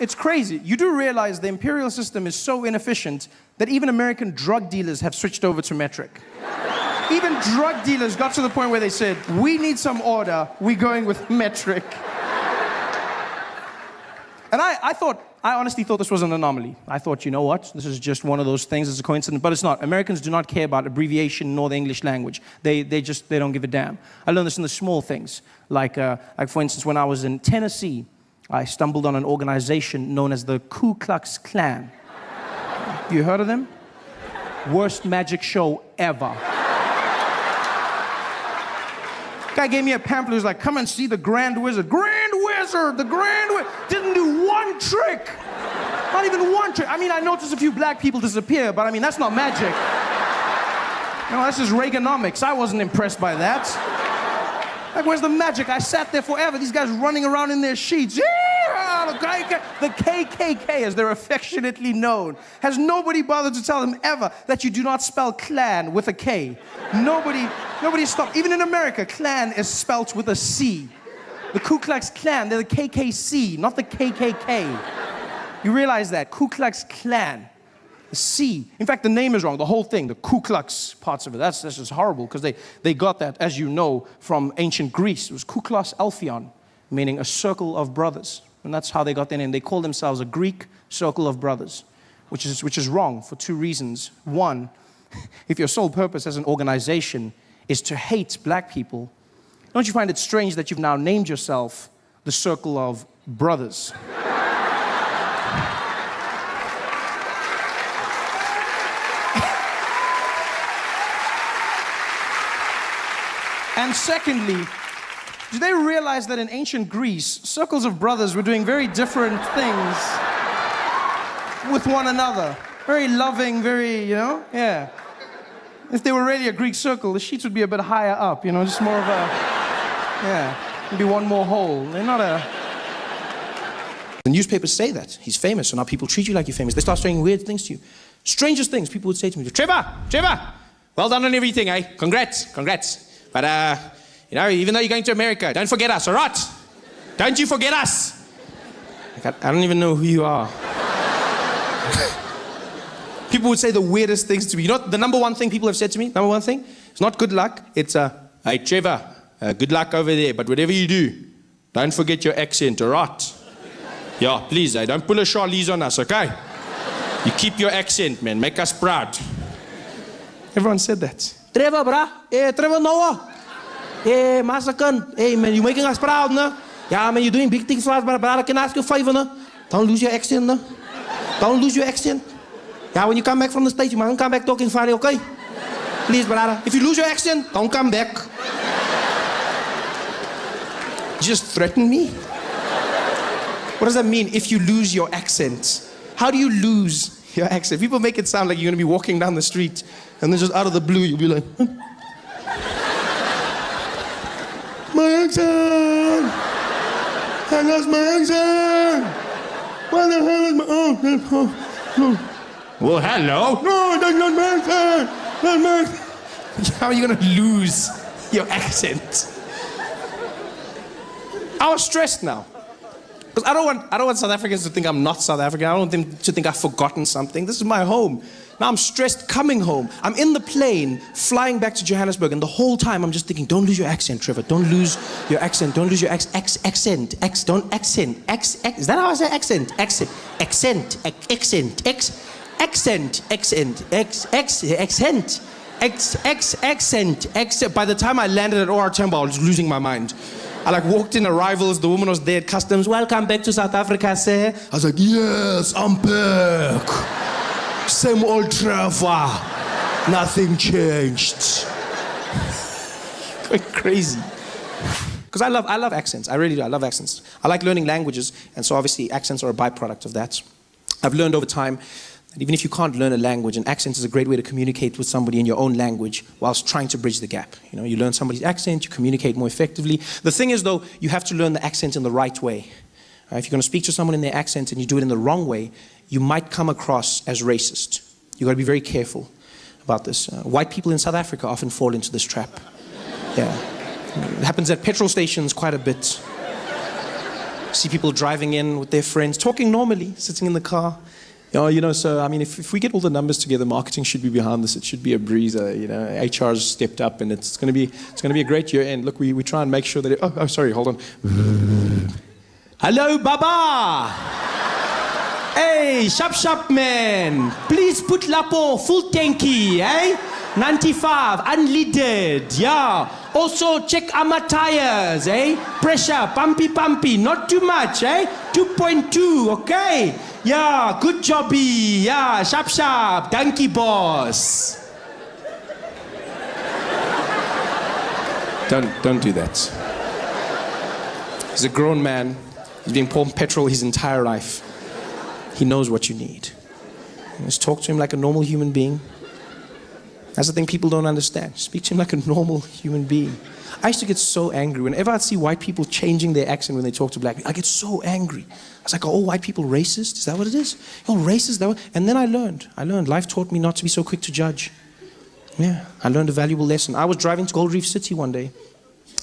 it's crazy. You do realize the imperial system is so inefficient that even American drug dealers have switched over to metric. Even drug dealers got to the point where they said, we need some order, we're going with metric. And I honestly thought this was an anomaly. I thought, you know what, this is just one of those things, it's a coincidence, but it's not. Americans do not care about abbreviation nor the English language. They don't give a damn. I learned this in the small things. Like for instance, when I was in Tennessee, I stumbled on an organization known as the Ku Klux Klan. You heard of them? Worst magic show ever. Guy gave me a pamphlet, he was like, come and see the Grand Wizard. Grand Wizard, the Grand Wizard. Didn't do one trick. Not even one trick. I mean, I noticed a few black people disappear, but I mean, that's not magic. No, that's just Reaganomics. I wasn't impressed by that. Like, where's the magic? I sat there forever. These guys running around in their sheets. Yeah, the KKK, as they're affectionately known. Has nobody bothered to tell them ever that you do not spell clan with a K? Nobody stopped. Even in America, clan is spelt with a C. The Ku Klux Klan, they're the KKC, not the KKK. You realize that? Ku Klux Klan. The C. In fact, the name is wrong. The whole thing, the Ku Klux parts of it, that's just horrible because they got that, as you know, from ancient Greece. It was Ku Klux Alphion, meaning a circle of brothers. And that's how they got their name. They called themselves a Greek circle of brothers, which is wrong for two reasons. One, if your sole purpose as an organization is to hate black people, don't you find it strange that you've now named yourself the Circle of Brothers? And secondly, do they realize that in ancient Greece, circles of brothers were doing very different things with one another? Very loving, very, yeah. If they were really a Greek circle, the sheets would be a bit higher up, just more of a, maybe one more hole. They're not a... The newspapers say that. He's famous, so now people treat you like you're famous. They start saying weird things to you. Strangest things people would say to me. Trevor, well done on everything, eh? Congrats. But, even though you're going to America, don't forget us, all right? Don't you forget us. Like, I don't even know who you are. People would say the weirdest things to me. You know what the number one thing people have said to me? Number one thing? It's not good luck. It's, hey, Trevor, good luck over there. But whatever you do, don't forget your accent, all right? Yeah, please, don't pull a Charlize on us, okay? You keep your accent, man. Make us proud. Everyone said that. Trevor, brah. Hey, Trevor Noah. Hey, Masakan. Hey, man, you making us proud, no? Yeah, man, you're doing big things for us, but I can ask you a favor, no? Don't lose your accent, no? Don't lose your accent. Yeah, when you come back from the States, you mustn't come back talking funny, okay? Please, brother. If you lose your accent, don't come back. Just threaten me? What does that mean, if you lose your accent? How do you lose your accent? People make it sound like you're going to be walking down the street and then just out of the blue, you'll be like, my accent! I lost my accent! What the hell is my... Oh. Well, hello? No, that's not my accent! That's my accent! How are you going to lose your accent? I was stressed now. Because I don't want South Africans to think I'm not South African. I don't want them to think I've forgotten something. This is my home. Now I'm stressed coming home. I'm in the plane, flying back to Johannesburg, and the whole time I'm just thinking, don't lose your accent, Trevor. Don't lose your accent. Don't lose your accent. Don't accent. Is that how I say accent? Accent. By the time I landed at OR Tambo, I was losing my mind. I walked in arrivals, the woman was there at customs. Welcome back to South Africa, sir. I was like, yes, I'm back. Same old Trevor. Nothing changed. Going crazy. Because I love accents. I really do. I love accents. I like learning languages, and so obviously accents are a byproduct of that. I've learned over time that even if you can't learn a language, an accent is a great way to communicate with somebody in your own language whilst trying to bridge the gap. You learn somebody's accent, you communicate more effectively. The thing is, though, you have to learn the accent in the right way. If you're going to speak to someone in their accent and you do it in the wrong way, you might come across as racist. You've got to be very careful. about this. White people in South Africa often fall into this trap. Yeah. It happens at petrol stations quite a bit. See people driving in with their friends, talking normally, sitting in the car. So, I mean, if we get all the numbers together, marketing should be behind this. It should be a breezer, HR's stepped up, and it's going to be a great year end. Look, we try and make sure that sorry, hold on. Hello, Baba! Hey, sharp man! Please put Lapo full tanky, eh? 95, unleaded, yeah. Also check our tires, eh? Pressure, pumpy, not too much, eh? 2.2, okay? Yeah, good jobby, yeah, sharp, donkey boss. Don't do that. He's a grown man. He's been pouring petrol his entire life. He knows what you need. Just talk to him like a normal human being. That's the thing people don't understand. Speak to him like a normal human being. I used to get so angry whenever I'd see white people changing their accent when they talk to black people. I get so angry. I was like, are all white people racist? Is that what it is? You're racist? And then I learned. Life taught me not to be so quick to judge. Yeah, I learned a valuable lesson. I was driving to Gold Reef City one day,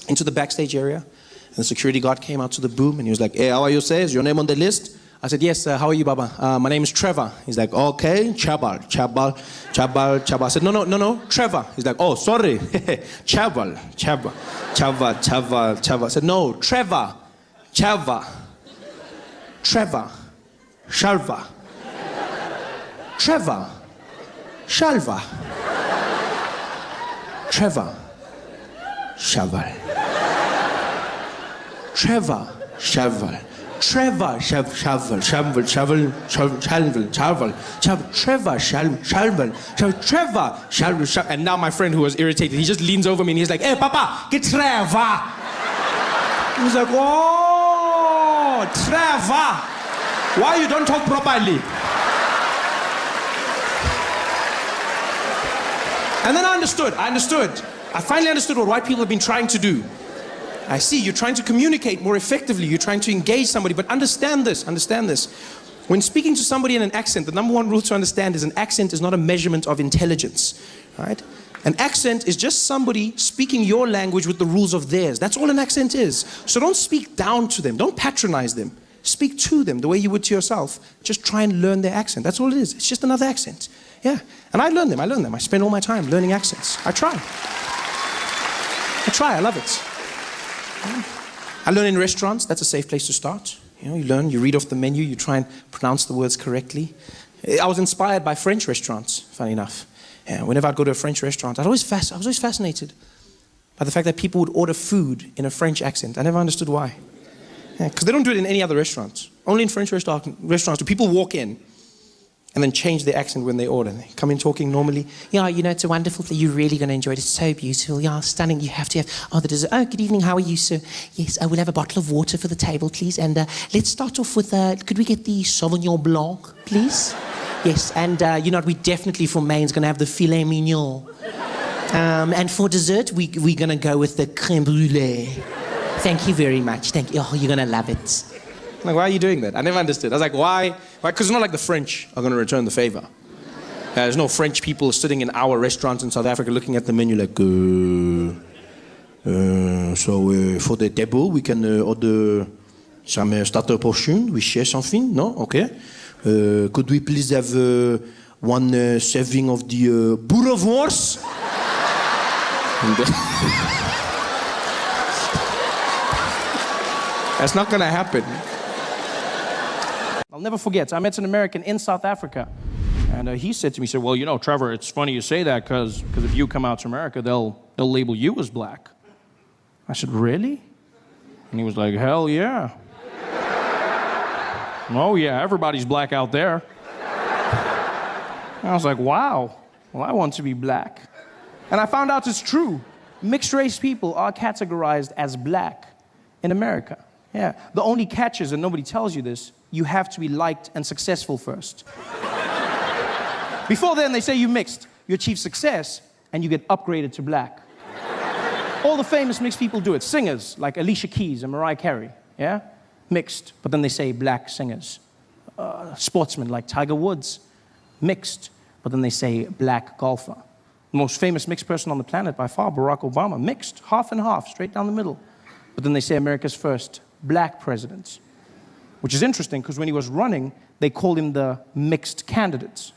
into the backstage area, and the security guard came out to the boom, and he was like, hey, how are you, sir? Is your name on the list? I said, yes, how are you, Baba? My name is Trevor. He's like, okay, Chabal. I said, no, Trevor. He's like, oh, sorry, Chabal. I said, no, Trevor, Shalva. Trevor, Shalva. Trevor, Shalva. Trevor, Shaval. Trevor, Shaval. Trevor, Shaval. And now my friend who was irritated, he just leans over me and he's like, hey, Papa, get Trevor. He was like, oh, Trevor. Why you don't talk properly? And then I understood. I finally understood what white people have been trying to do. I see, you're trying to communicate more effectively. You're trying to engage somebody, but understand this. When speaking to somebody in an accent, the number one rule to understand is an accent is not a measurement of intelligence, right? An accent is just somebody speaking your language with the rules of theirs. That's all an accent is. So don't speak down to them. Don't patronize them. Speak to them the way you would to yourself. Just try and learn their accent. That's all it is. It's just another accent. Yeah. And I learn them. I spend all my time learning accents. I try. I love it. I learn in restaurants. That's a safe place to start. You learn, you read off the menu, you try and pronounce the words correctly. I was inspired by French restaurants, funny enough. Yeah, whenever I'd go to a French restaurant, I was always fascinated by the fact that people would order food in a French accent. I never understood why. Because they don't do it in any other restaurants. Only in French restaurants do people walk in and then change their accent when they order. They come in talking normally. Yeah, it's a wonderful thing. You're really going to enjoy it. It's so beautiful. Yeah, stunning. You have to have, the dessert. Oh, good evening. How are you, sir? Yes, I will have a bottle of water for the table, please. And let's start off with, could we get the Sauvignon Blanc, please? Yes, and we definitely for main is going to have the filet mignon. And for dessert, we're going to go with the crème brûlée. Thank you very much. Thank you. Oh, you're going to love it. Like, why are you doing that? I never understood. I was like, why? Because it's not like the French are going to return the favor. There's no French people sitting in our restaurants in South Africa looking at the menu like, so for the table, we can order some starter portion with share something? No? Okay. Could we please have one serving of the boerewors? That's not going to happen. I'll never forget, I met an American in South Africa, and he said to me, well, Trevor, it's funny you say that, because if you come out to America, they'll label you as black. I said, really? And he was like, hell yeah. Oh yeah, everybody's black out there. And I was like, wow, well, I want to be black. And I found out it's true. Mixed race people are categorized as black in America. Yeah, the only catch is, and nobody tells you this, you have to be liked and successful first. Before then, they say you mixed. You achieve success, and you get upgraded to black. All the famous mixed people do it. Singers, like Alicia Keys and Mariah Carey, yeah? Mixed, but then they say black singers. Sportsmen, like Tiger Woods, mixed, but then they say black golfer. The most famous mixed person on the planet by far, Barack Obama, mixed, half and half, straight down the middle. But then they say America's first black president, which is interesting because when he was running, they called him the mixed candidate.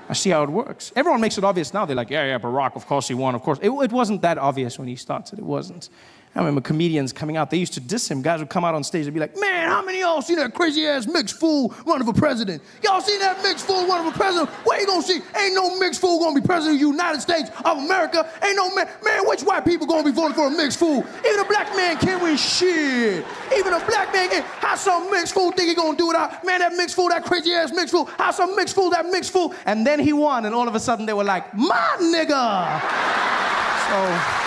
I see how it works. Everyone makes it obvious now. They're like, yeah, Barack, of course he won, of course. It wasn't that obvious when he started. It wasn't. I remember comedians coming out. They used to diss him. Guys would come out on stage and be like, man, how many of y'all seen that crazy-ass mixed fool running for president? Y'all seen that mixed fool running for president? What you gonna see? Ain't no mixed fool gonna be president of the United States of America. Ain't no man, which white people gonna be voting for a mixed fool? Even a black man can't win shit. Even a black man can't. How some mixed fool think he gonna do it out? Man, that mixed fool, that crazy-ass mixed fool. How some mixed fool, that mixed fool? And then he won, and all of a sudden they were like, my nigga. So...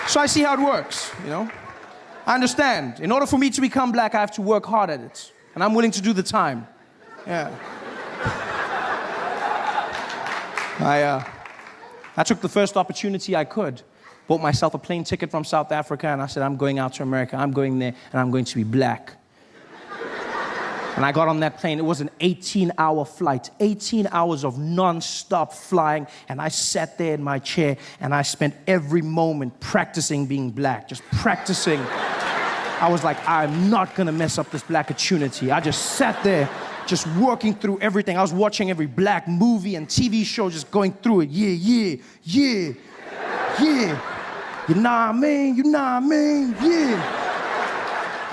So I see how it works, you know? I understand. In order for me to become black, I have to work hard at it. And I'm willing to do the time. Yeah. I took the first opportunity I could. Bought myself a plane ticket from South Africa, and I said, I'm going out to America. I'm going there, and I'm going to be black. And I got on that plane. It was an 18-hour flight, 18 hours of non-stop flying. And I sat there in my chair, and I spent every moment practicing being black, just practicing. I was like, I'm not gonna mess up this black opportunity. I just sat there, just working through everything. I was watching every black movie and TV show, just going through it. Yeah. You know what I mean?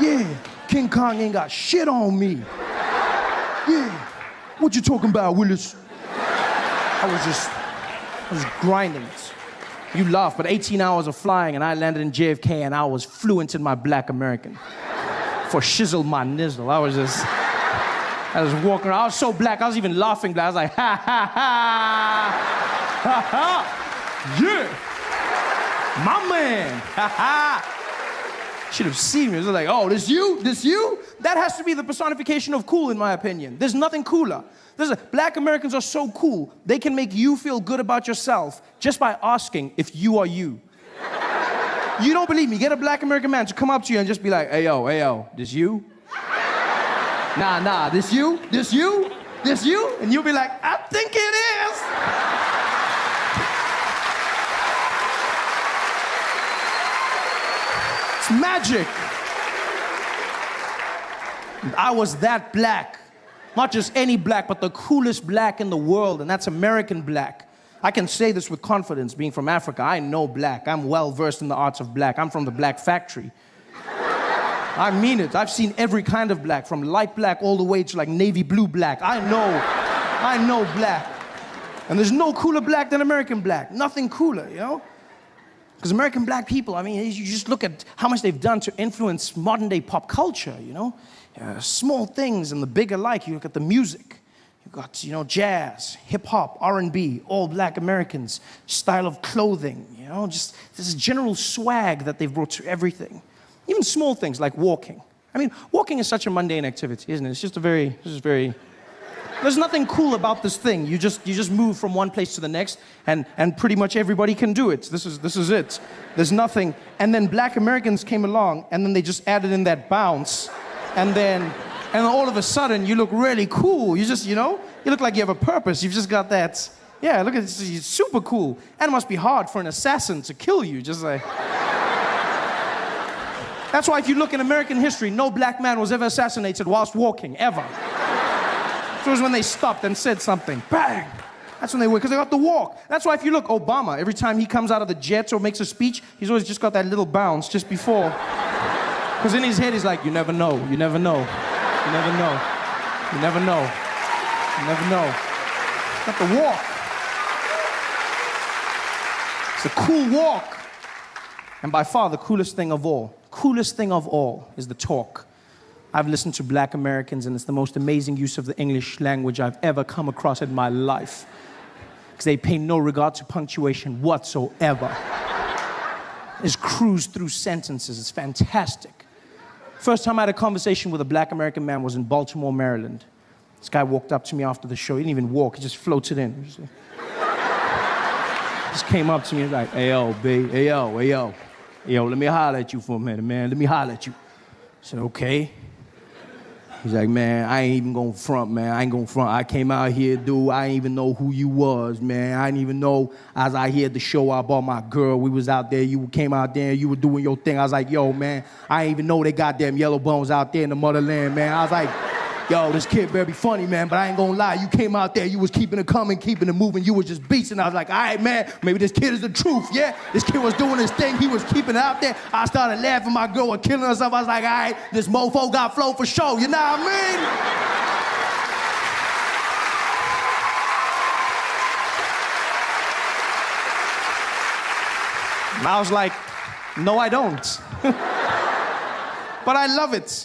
Yeah. King Kong ain't got shit on me. Yeah. What you talking about, Willis? I was grinding it. You laugh, but 18 hours of flying, and I landed in JFK, and I was fluent in my black American. For shizzle my nizzle. I was walking around. I was so black, I was even laughing black. I was like, ha, ha, ha. Yeah. My man. Ha, ha. Should have seen me. It was like, oh, this you? That has to be the personification of cool, in my opinion. There's nothing cooler. Black Americans are so cool, they can make you feel good about yourself just by asking if you are you. You don't believe me? Get a black American man to come up to you and just be like, hey, yo, this you? Nah, this you? And you'll be like, I think it is. Magic. I was that black. Not just any black, but the coolest black in the world, and that's American black. I can say this with confidence, being from Africa. I know black. I'm well versed in the arts of black. I'm from the black factory. I mean it. I've seen every kind of black, from light black all the way to like navy blue black. I know black. And there's no cooler black than American black. Nothing cooler, you know? Because American black people, I mean, you just look at how much they've done to influence modern-day pop culture, you know? Small things and the big alike. You look at the music. You've got, you know, jazz, hip-hop, R&B, all black Americans, style of clothing, you know? Just this general swag that they've brought to everything. Even small things like walking. I mean, walking is such a mundane activity, isn't it? It's just very... There's nothing cool about this thing. You just move from one place to the next, and pretty much everybody can do it. This is it. There's nothing. And then black Americans came along, and then they just added in that bounce, and then all of a sudden you look really cool. You just, you know, you look like you have a purpose. You've just got that. Yeah, look at this. It's super cool. And it must be hard for an assassin to kill you. Just like. That's why if you look in American history, no black man was ever assassinated whilst walking, ever. It was when they stopped and said something. Bang! That's when they were, because they got the walk. That's why if you look, Obama, every time he comes out of the jet or makes a speech, he's always just got that little bounce just before. Because in his head, he's like, you never know. Got the walk. It's a cool walk. And by far, the coolest thing of all is the talk. I've listened to black Americans, and it's the most amazing use of the English language I've ever come across in my life. Because they pay no regard to punctuation whatsoever. Just cruise through sentences. It's fantastic. First time I had a conversation with a black American man was in Baltimore, Maryland. This guy walked up to me after the show. He didn't even walk. He just floated in. Just came up to me and was like, hey, yo, B. Hey, yo. Hey, yo, let me holler at you for a minute, man. Let me holler at you. said, okay. He's like, man, I ain't even gonna front, man. I ain't gonna front. I came out here, dude. I ain't even know who you was, man. I didn't even know I was out here at the show. I bought my girl. We was out there. You came out there and you were doing your thing. I was like, yo, man, I ain't even know they got them yellow bones out there in the motherland, man. I was like, yo, this kid better be funny, man, but I ain't gonna lie. You came out there, you was keeping it coming, keeping it moving. You was just beasting. I was like, all right, man, maybe this kid is the truth, yeah? This kid was doing his thing. He was keeping it out there. I started laughing. My girl was killing herself. I was like, all right, this mofo got flow for show. You know what I mean? And I was like, no, I don't. But I love it.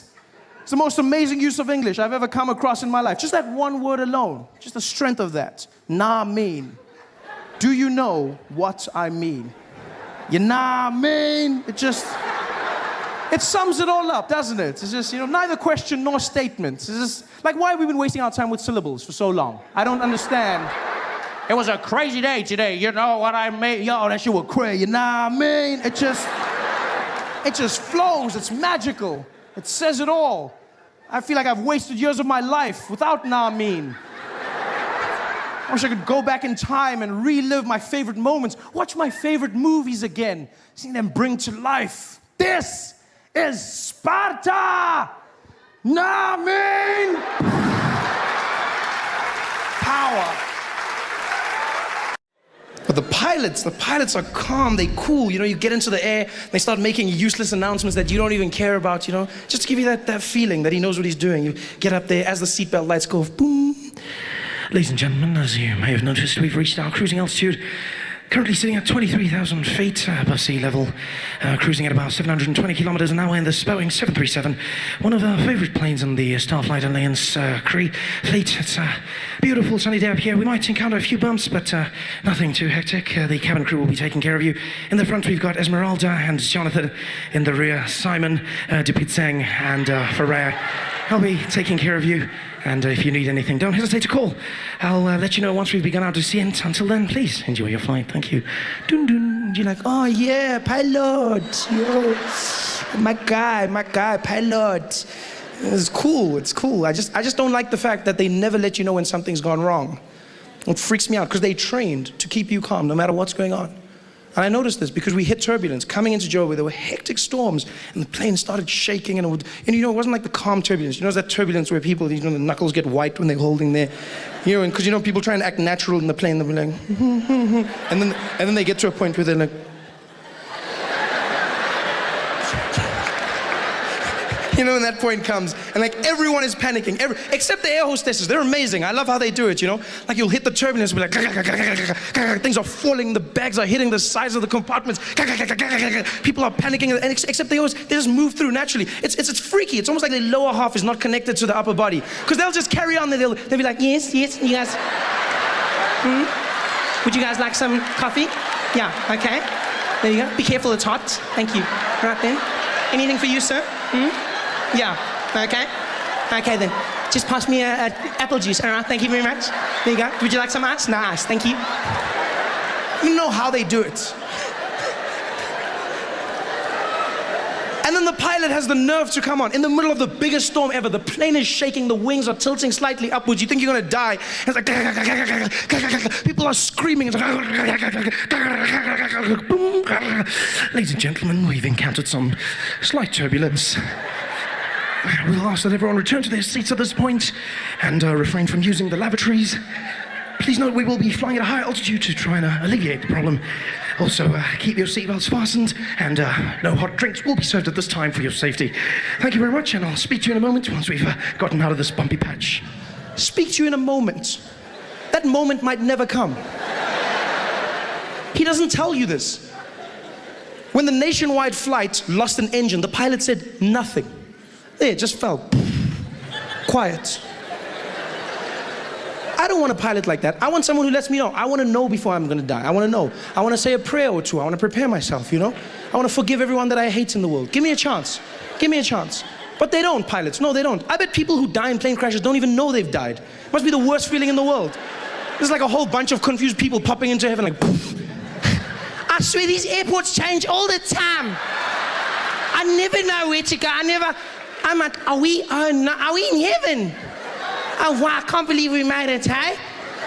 It's the most amazing use of English I've ever come across in my life. Just that one word alone, just the strength of that. Nah mean. Do you know what I mean? You nah mean? It sums it all up, doesn't it? It's just, neither question nor statement. It's just, like, why have we been wasting our time with syllables for so long? I don't understand. It was a crazy day today, you know what I mean? Yo, that shit was crazy, you know what I mean? It just flows, it's magical. It says it all. I feel like I've wasted years of my life without nah mean. I wish I could go back in time and relive my favorite moments, watch my favorite movies again, seeing them bring to life. This is Sparta! Nah mean! Power. But the pilots are calm, they cool, you get into the air, they start making useless announcements that you don't even care about, just to give you that feeling that he knows what he's doing. You get up there, as the seatbelt lights go, boom. Ladies and gentlemen, as you may have noticed, we've reached our cruising altitude. Currently sitting at 23,000 feet above sea level, cruising at about 720 kilometers an hour in this Boeing 737, one of our favorite planes in the Starflight Alliance fleet. It's a beautiful sunny day up here. We might encounter a few bumps, but nothing too hectic. The cabin crew will be taking care of you. In the front, we've got Esmeralda and Jonathan. In the rear, Simon, Dupitsang, and Farah. I'll be taking care of you. And if you need anything, don't hesitate to call. I'll let you know once we've begun our descent. Until then, please enjoy your flight. Thank you. Dun dun. You're like, oh yeah, pilot. Yo, my guy, pilot. It's cool. I just don't like the fact that they never let you know when something's gone wrong. It freaks me out because they trained to keep you calm no matter what's going on. And I noticed this because we hit turbulence. Coming into Joburg, there were hectic storms, and the plane started shaking, and it wasn't like the calm turbulence. You know, that turbulence where people, the knuckles get white when they're holding their, and because people try and act natural in the plane, they'll be like, and then they get to a point where they're like, when that point comes, and like everyone is panicking, except the air hostesses. They're amazing. I love how they do it, Like you'll hit the turbulence, and be like, things are falling, the bags are hitting the sides of the compartments. People are panicking, and except they just move through naturally. It's freaky. It's almost like the lower half is not connected to the upper body, because they'll just carry on. They'll be like, yes, you guys. Would you guys like some coffee? Yeah. Okay. There you go. Be careful. It's hot. Thank you. Right then. Anything for you, sir? Yeah, okay. Okay then, just pass me a apple juice, all right, thank you very much. There you go. Would you like some ice? No ice, thank you. You know how they do it. And then the pilot has the nerve to come on in the middle of the biggest storm ever. The plane is shaking, the wings are tilting slightly upwards. You think you're gonna die. It's like, people are screaming. Ladies and gentlemen, we've encountered some slight turbulence. We'll ask that everyone return to their seats at this point and refrain from using the lavatories. Please note we will be flying at a high altitude to try and alleviate the problem. Also, keep your seatbelts fastened, and no hot drinks will be served at this time for your safety. Thank you very much, and I'll speak to you in a moment once we've gotten out of this bumpy patch. Speak to you in a moment. That moment might never come. He doesn't tell you this. When the nationwide flight lost an engine, the pilot said nothing. It just fell. Quiet. I don't want a pilot like that. I want someone who lets me know. I want to know before I'm going to die. I want to know. I want to say a prayer or two. I want to prepare myself, I want to forgive everyone that I hate in the world. Give me a chance. Give me a chance. But they don't, pilots. No, they don't. I bet people who die in plane crashes don't even know they've died. It must be the worst feeling in the world. There's like a whole bunch of confused people popping into heaven like, poof. I swear these airports change all the time. I never know where to go. I'm like, are we in heaven? Oh, wow, I can't believe we made it, hey?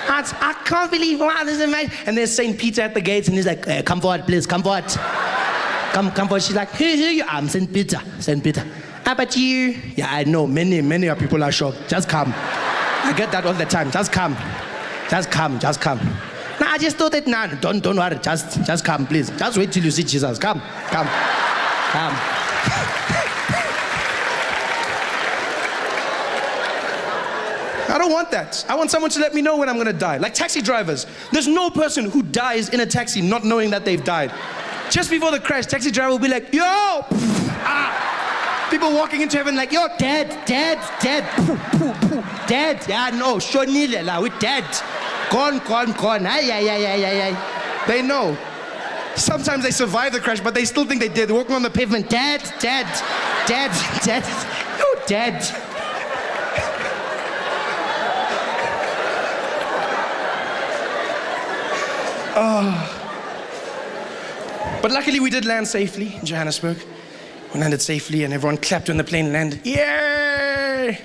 I can't believe, wow, this is amazing. And there's St. Peter at the gates, and he's like, come forward, please, come forward. Come forward. She's like, who you are? I'm St. Peter. How about you? Yeah, I know, many of people are shocked. Just come. I get that all the time. Just come. No, I just thought that, no, don't worry. Just come, please. Just wait till you see Jesus. Come. I don't want that. I want someone to let me know when I'm gonna die. Like taxi drivers. There's no person who dies in a taxi not knowing that they've died. Just before the crash, taxi driver will be like, yo! People walking into heaven like, yo, dead. Dead. Yeah, no, shonile la, we're dead. Gone. Ay. They know. Sometimes they survive the crash, but they still think they did. They're walking on the pavement, dead. You're dead. But luckily we did land safely in Johannesburg. We landed safely and everyone clapped when the plane landed. Yay!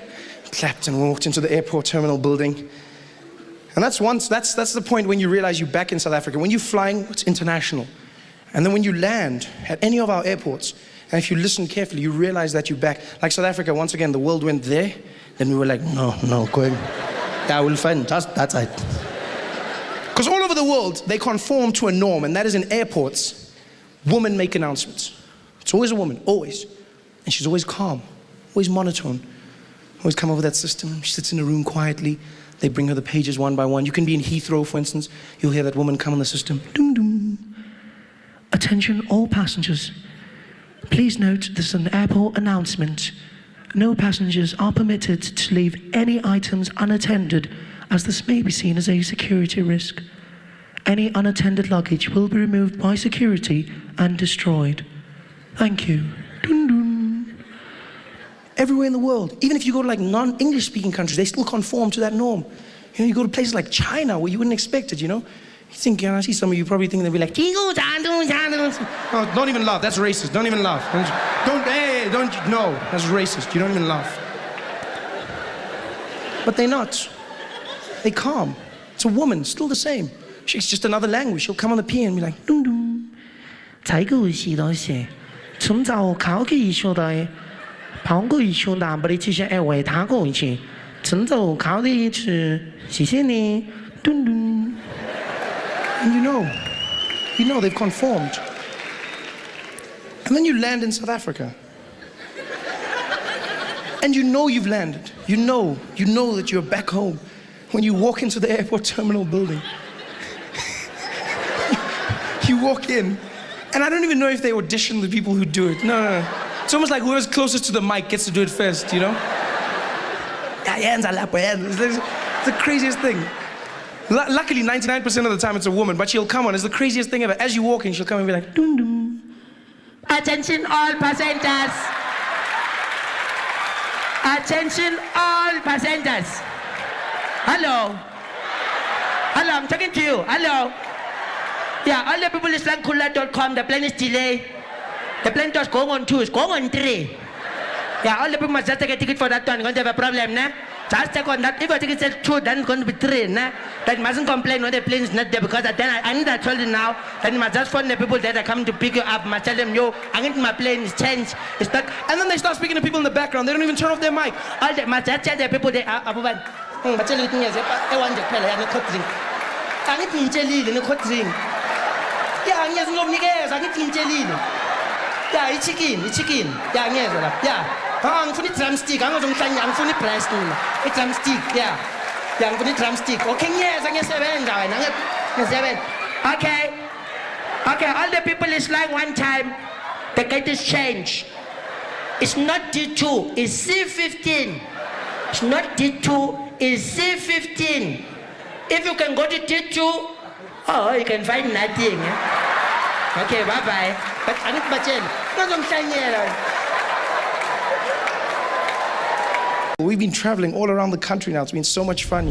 Clapped and walked into the airport terminal building. And that's the point when you realize you're back in South Africa. When you're flying, it's international. And then when you land at any of our airports, and if you listen carefully, you realize that you're back. Like South Africa, once again, the world went there. Then we were like, no, going. Yeah, we'll find, that's it. Because all over the world, they conform to a norm, and that is in airports, women make announcements. It's always a woman, always. And she's always calm, always monotone, always come over that system. She sits in a room quietly. They bring her the pages one by one. You can be in Heathrow, for instance. You'll hear that woman come on the system. Dum dum. Attention all passengers. Please note this is an airport announcement. No passengers are permitted to leave any items unattended, as this may be seen as a security risk. Any unattended luggage will be removed by security and destroyed. Thank you. Dun dun. Everywhere in the world, even if you go to like non-English speaking countries, they still conform to that norm. You know, you go to places like China where you wouldn't expect it, you know? You think, I see some of you probably think they'll be like, oh, don't even laugh, that's racist, don't even laugh. No, that's racist, you don't even laugh. But they're not. They're calm. It's a woman, still the same. She's just another language. She'll come on the piano and be like, dum dum. 才个是东西，从早考起学的，跑过一学的，不得去学爱为他过一去，从早考的是谢谢你，dum dum. And you know they've conformed. And then you land in South Africa. And you know you've landed. You know that you're back home. When you walk into the airport terminal building, you walk in, and I don't even know if they audition the people who do it. No. It's almost like whoever's closest to the mic gets to do it first, you know? It's the craziest thing. Luckily, 99% of the time it's a woman, but she'll come on. It's the craziest thing ever. As you walk in, she'll come and be like, dum dum. Attention all passengers. Attention all passengers. Hello, I'm talking to you. Hello. Yeah, all the people is like Kula.com. The plane is delayed. The plane was going on 2, it's going on 3. Yeah, all the people must just take a ticket for that one. You're going to have a problem, nah? Just take on that. If your ticket says 2, then it's going to be 3, nah? That mustn't complain when the plane is not there, because then I need to tell you now that you must just phone the people that are coming to pick you up. Must tell them, yo, I think my plane is changed. It's not. And then they start speaking to people in the background. They don't even turn off their mic. All they must just tell the people they are. But tell you things, I want to tell you, I'm not drink. I need to tell you, I'm not drink. Yeah, I'm not going to I need to tell you. Yeah, it's chicken. Yeah. I'm for the drumstick. I'm for the price. It's drumstick. Yeah, I'm for the drumstick. Okay, yes, I'm 7. Okay. All the people is like one time. The gate is changed. It's not D2. It's C15. It's not D2. It's C15. If you can go to D2, you can find nothing. Okay, bye. But I need to We've been traveling all around the country now. It's been so much fun,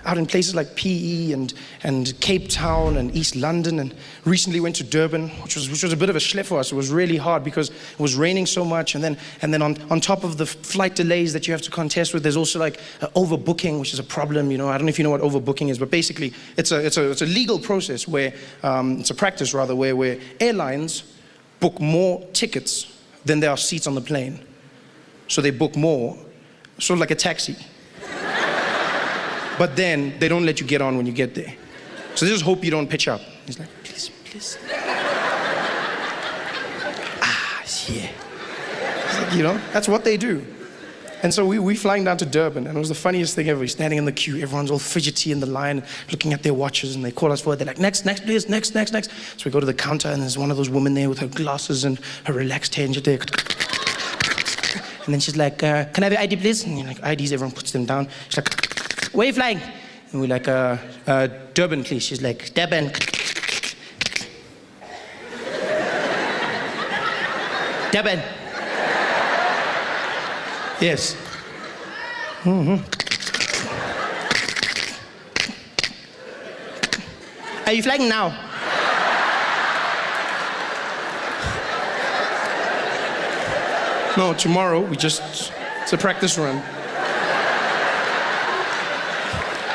out in places like PE and Cape Town and East London, and recently went to Durban, which was a bit of a schlep for us. It was really hard because it was raining so much, and then on top of the flight delays that you have to contest with, there's also like overbooking, which is a problem. I don't know if you know what overbooking is, but basically it's a legal process where it's a practice rather where airlines book more tickets than there are seats on the plane. So they book more, sort of like a taxi. But then they don't let you get on when you get there. So they just hope you don't pitch up. He's like, please. Yeah. It's like, that's what they do. And so we flying down to Durban, and it was the funniest thing ever. We're standing in the queue, everyone's all fidgety in the line, looking at their watches, and they call us forward. They're like, next, please, next. So we go to the counter, and there's one of those women there with her glasses and her relaxed hair, and she's there. And then she's like, can I have your ID, please? And you're like, IDs, everyone puts them down. She's like, where are you flying? And we're like, Durban, please. She's like, Durban. Durban. Yes. Are you flying now? No, tomorrow, it's a practice run.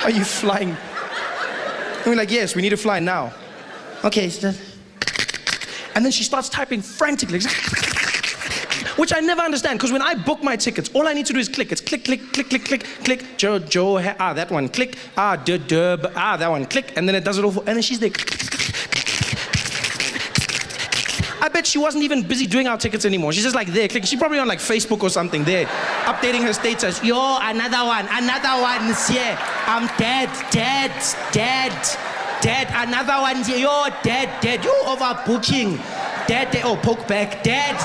Are you flying? And we're like, yes, we need to fly now. Okay. And then she starts typing frantically, which I never understand, because when I book my tickets, all I need to do is click. It's click, Joe, that one, click, Durb, that one, click, and then it does it all, and then she's there. I bet she wasn't even busy doing our tickets anymore. She's just like there, clicking. She's probably on like Facebook or something there, updating her status. Yo, another one, yeah. I'm dead. Another one, yo, dead. You overbooking. Dead, oh, poke back. Dead.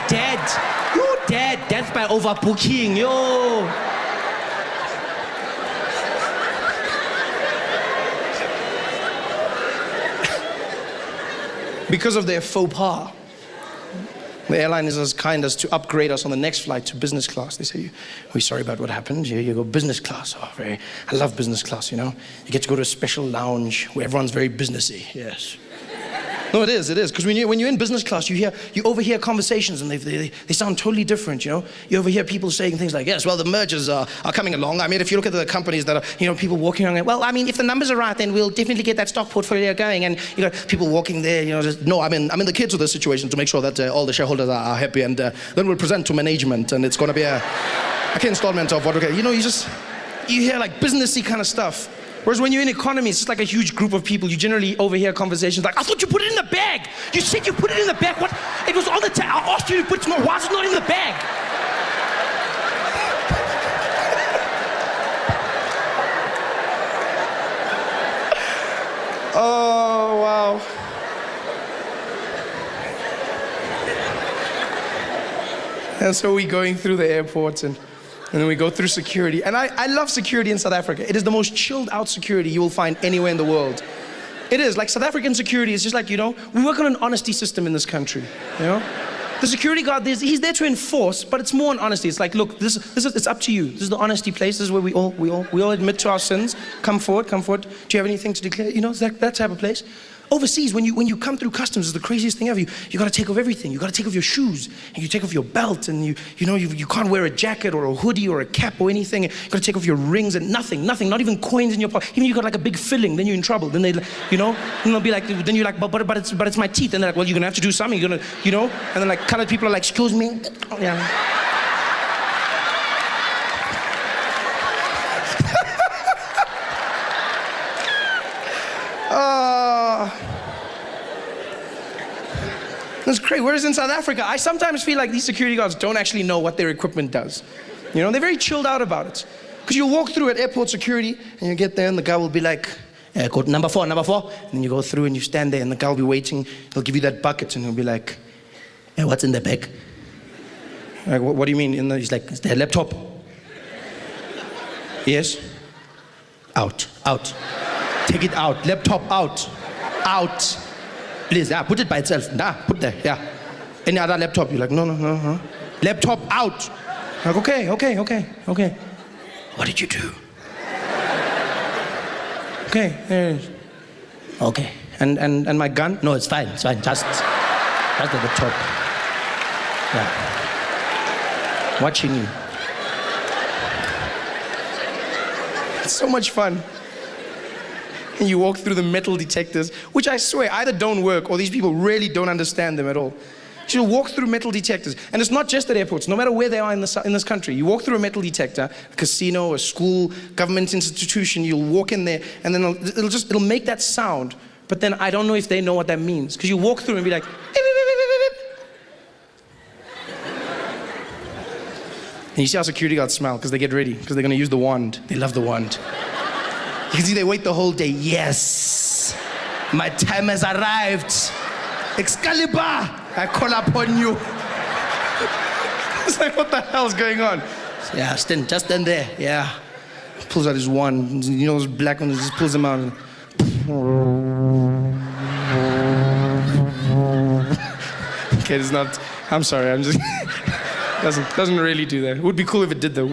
You dead. Death by overbooking, yo. Because of their faux pas, the airline is as kind as to upgrade us on the next flight to business class. They say, we're sorry about what happened. You go business class. I love business class, You get to go to a special lounge where everyone's very businessy. Yes. No, it is, because when you're in business class, you overhear conversations, and they sound totally different, You overhear people saying things like, yes, well, the mergers are coming along. I mean, if you look at the companies that are, people walking around, well, I mean, if the numbers are right, then we'll definitely get that stock portfolio going. And, people walking there, I'm in the kids of the situation to make sure that all the shareholders are happy, and then we'll present to management, and it's going to be a installment of what, you hear like businessy kind of stuff. Whereas when you're in economy, it's just like a huge group of people. You generally overhear conversations like, I thought you put it in the bag. You said you put it in the bag. What? It was on the table. I asked you to put it in. Why is it not in the bag? Oh, wow. And so we're going through the airports, and then we go through security. And I love security in South Africa. It is the most chilled out security you will find anywhere in the world. It is. Like South African security is just like, we work on an honesty system in this country, The security guard, he's there to enforce, but it's more on honesty. It's like, look, it's up to you. This is the honesty place. This is where we all admit to our sins. Come forward. Do you have anything to declare? It's like that type of place. Overseas, when you come through customs, it's the craziest thing ever. You got to take off everything. You got to take off your shoes, and you take off your belt, and you can't wear a jacket or a hoodie or a cap or anything. You got to take off your rings and nothing, not even coins in your pocket. Even if you got like a big filling, then you're in trouble. Then and they'll be like, then you're like, but it's my teeth. And they're like, well, you're gonna have to do something. You're gonna, And then like colored people are like, excuse me, yeah. That's great. Whereas in South Africa, I sometimes feel like these security guards don't actually know what their equipment does. They're very chilled out about it. Because you walk through at airport security, and you get there, and the guy will be like, go to number four. And then you go through, and you stand there, and the guy will be waiting. He'll give you that bucket, and he'll be like, what's in the bag? Like, what do you mean? He's like, is there a laptop? Yes. Out. Take it out. Laptop out. Please, put it by itself. Put there, yeah. Any other laptop? You're like, no. Laptop out. Like, okay. What did you do? Okay, there it is. Okay. And my gun? No, it's fine. Just at the top. Yeah. Watching you. It's so much fun. And you walk through the metal detectors, which I swear either don't work or these people really don't understand them at all. You'll walk through metal detectors, and it's not just at airports, no matter where they are in this country. You walk through a metal detector, a casino, a school, government institution, you'll walk in there, and then it'll make that sound, but then I don't know if they know what that means, because you walk through and be like, beep, beep, beep, beep, beep, beep. And you see how security guards smile, because they get ready, because they're going to use the wand. They love the wand. You can see they wait the whole day. Yes, my time has arrived. Excalibur, I call upon you. It's like, what the hell's going on? Yeah, just stand there. Yeah. Pulls out his wand. You know those black ones, just pulls them out. Okay, it's not. I'm sorry. I'm just. doesn't really do that. It would be cool if it did though.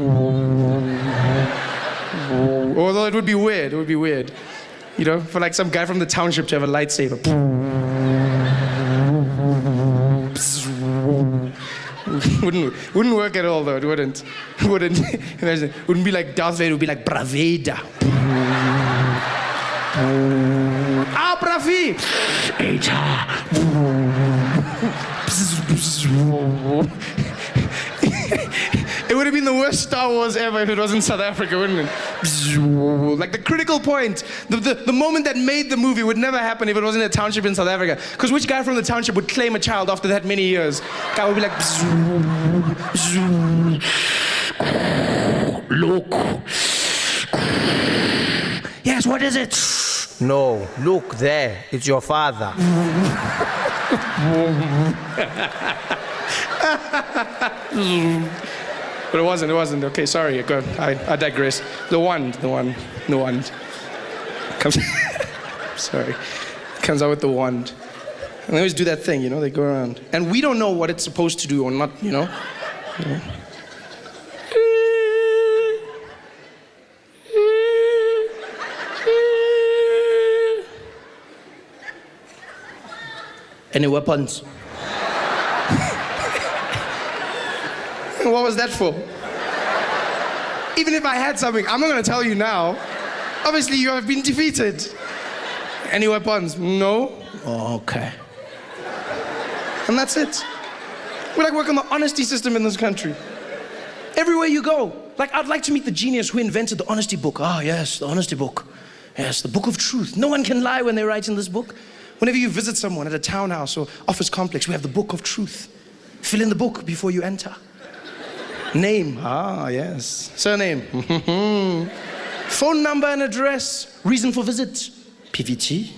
Although it would be weird. It would be weird. You know, for like some guy from the township to have a lightsaber. Wouldn't work at all though. It wouldn't. Imagine. Wouldn't be like Darth Vader. It would be like Braveda. Ah, Bravi. It would have been the worst Star Wars ever if it was in South Africa, wouldn't it? Like the critical point, the moment that made the movie would never happen if it wasn't a township in South Africa. Because which guy from the township would claim a child after that many years? Guy would be like, look. Yes, what is it? No, look there. It's your father. But it wasn't. Okay, sorry, I digress. The wand. Comes, sorry. Comes out with the wand. And they always do that thing, you know, they go around. And we don't know what it's supposed to do or not, you know. Any weapons? What was that for? Even if I had something, I'm not going to tell you now. Obviously, you have been defeated. Any weapons? No? Oh, okay. And that's it. We like work on the honesty system in this country. Everywhere you go. Like, I'd like to meet the genius who invented the honesty book. Ah, yes, the honesty book. Yes, the book of truth. No one can lie when they write in this book. Whenever you visit someone at a townhouse or office complex, we have the book of truth. Fill in the book before you enter. Name, ah, yes. Surname, phone number and address. Reason for visit, PVT.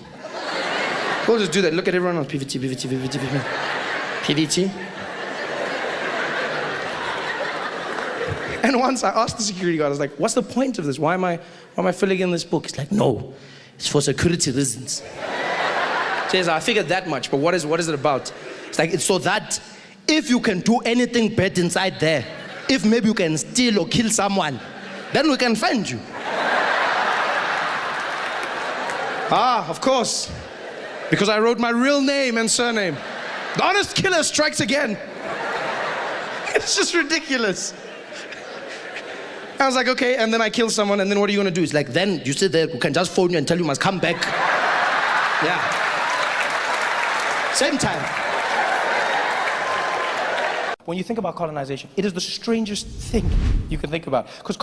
We'll just do that. Look at everyone else. PVT. And once I asked the security guard, I was like, what's the point of this? Why am I filling in this book? He's like, no, it's for security reasons. So yes, I figured that much, but what is it about? It's like, it's so that if you can do anything bad inside there, if maybe you can steal or kill someone, then we can find you. Ah, of course. Because I wrote my real name and surname. The honest killer strikes again. It's just ridiculous. I was like, okay, and then I kill someone, and then what are you gonna do? It's like, then you sit there, we can just phone you and tell you must come back. Yeah. Same time. When you think about colonization, it is the strangest thing you can think about. Because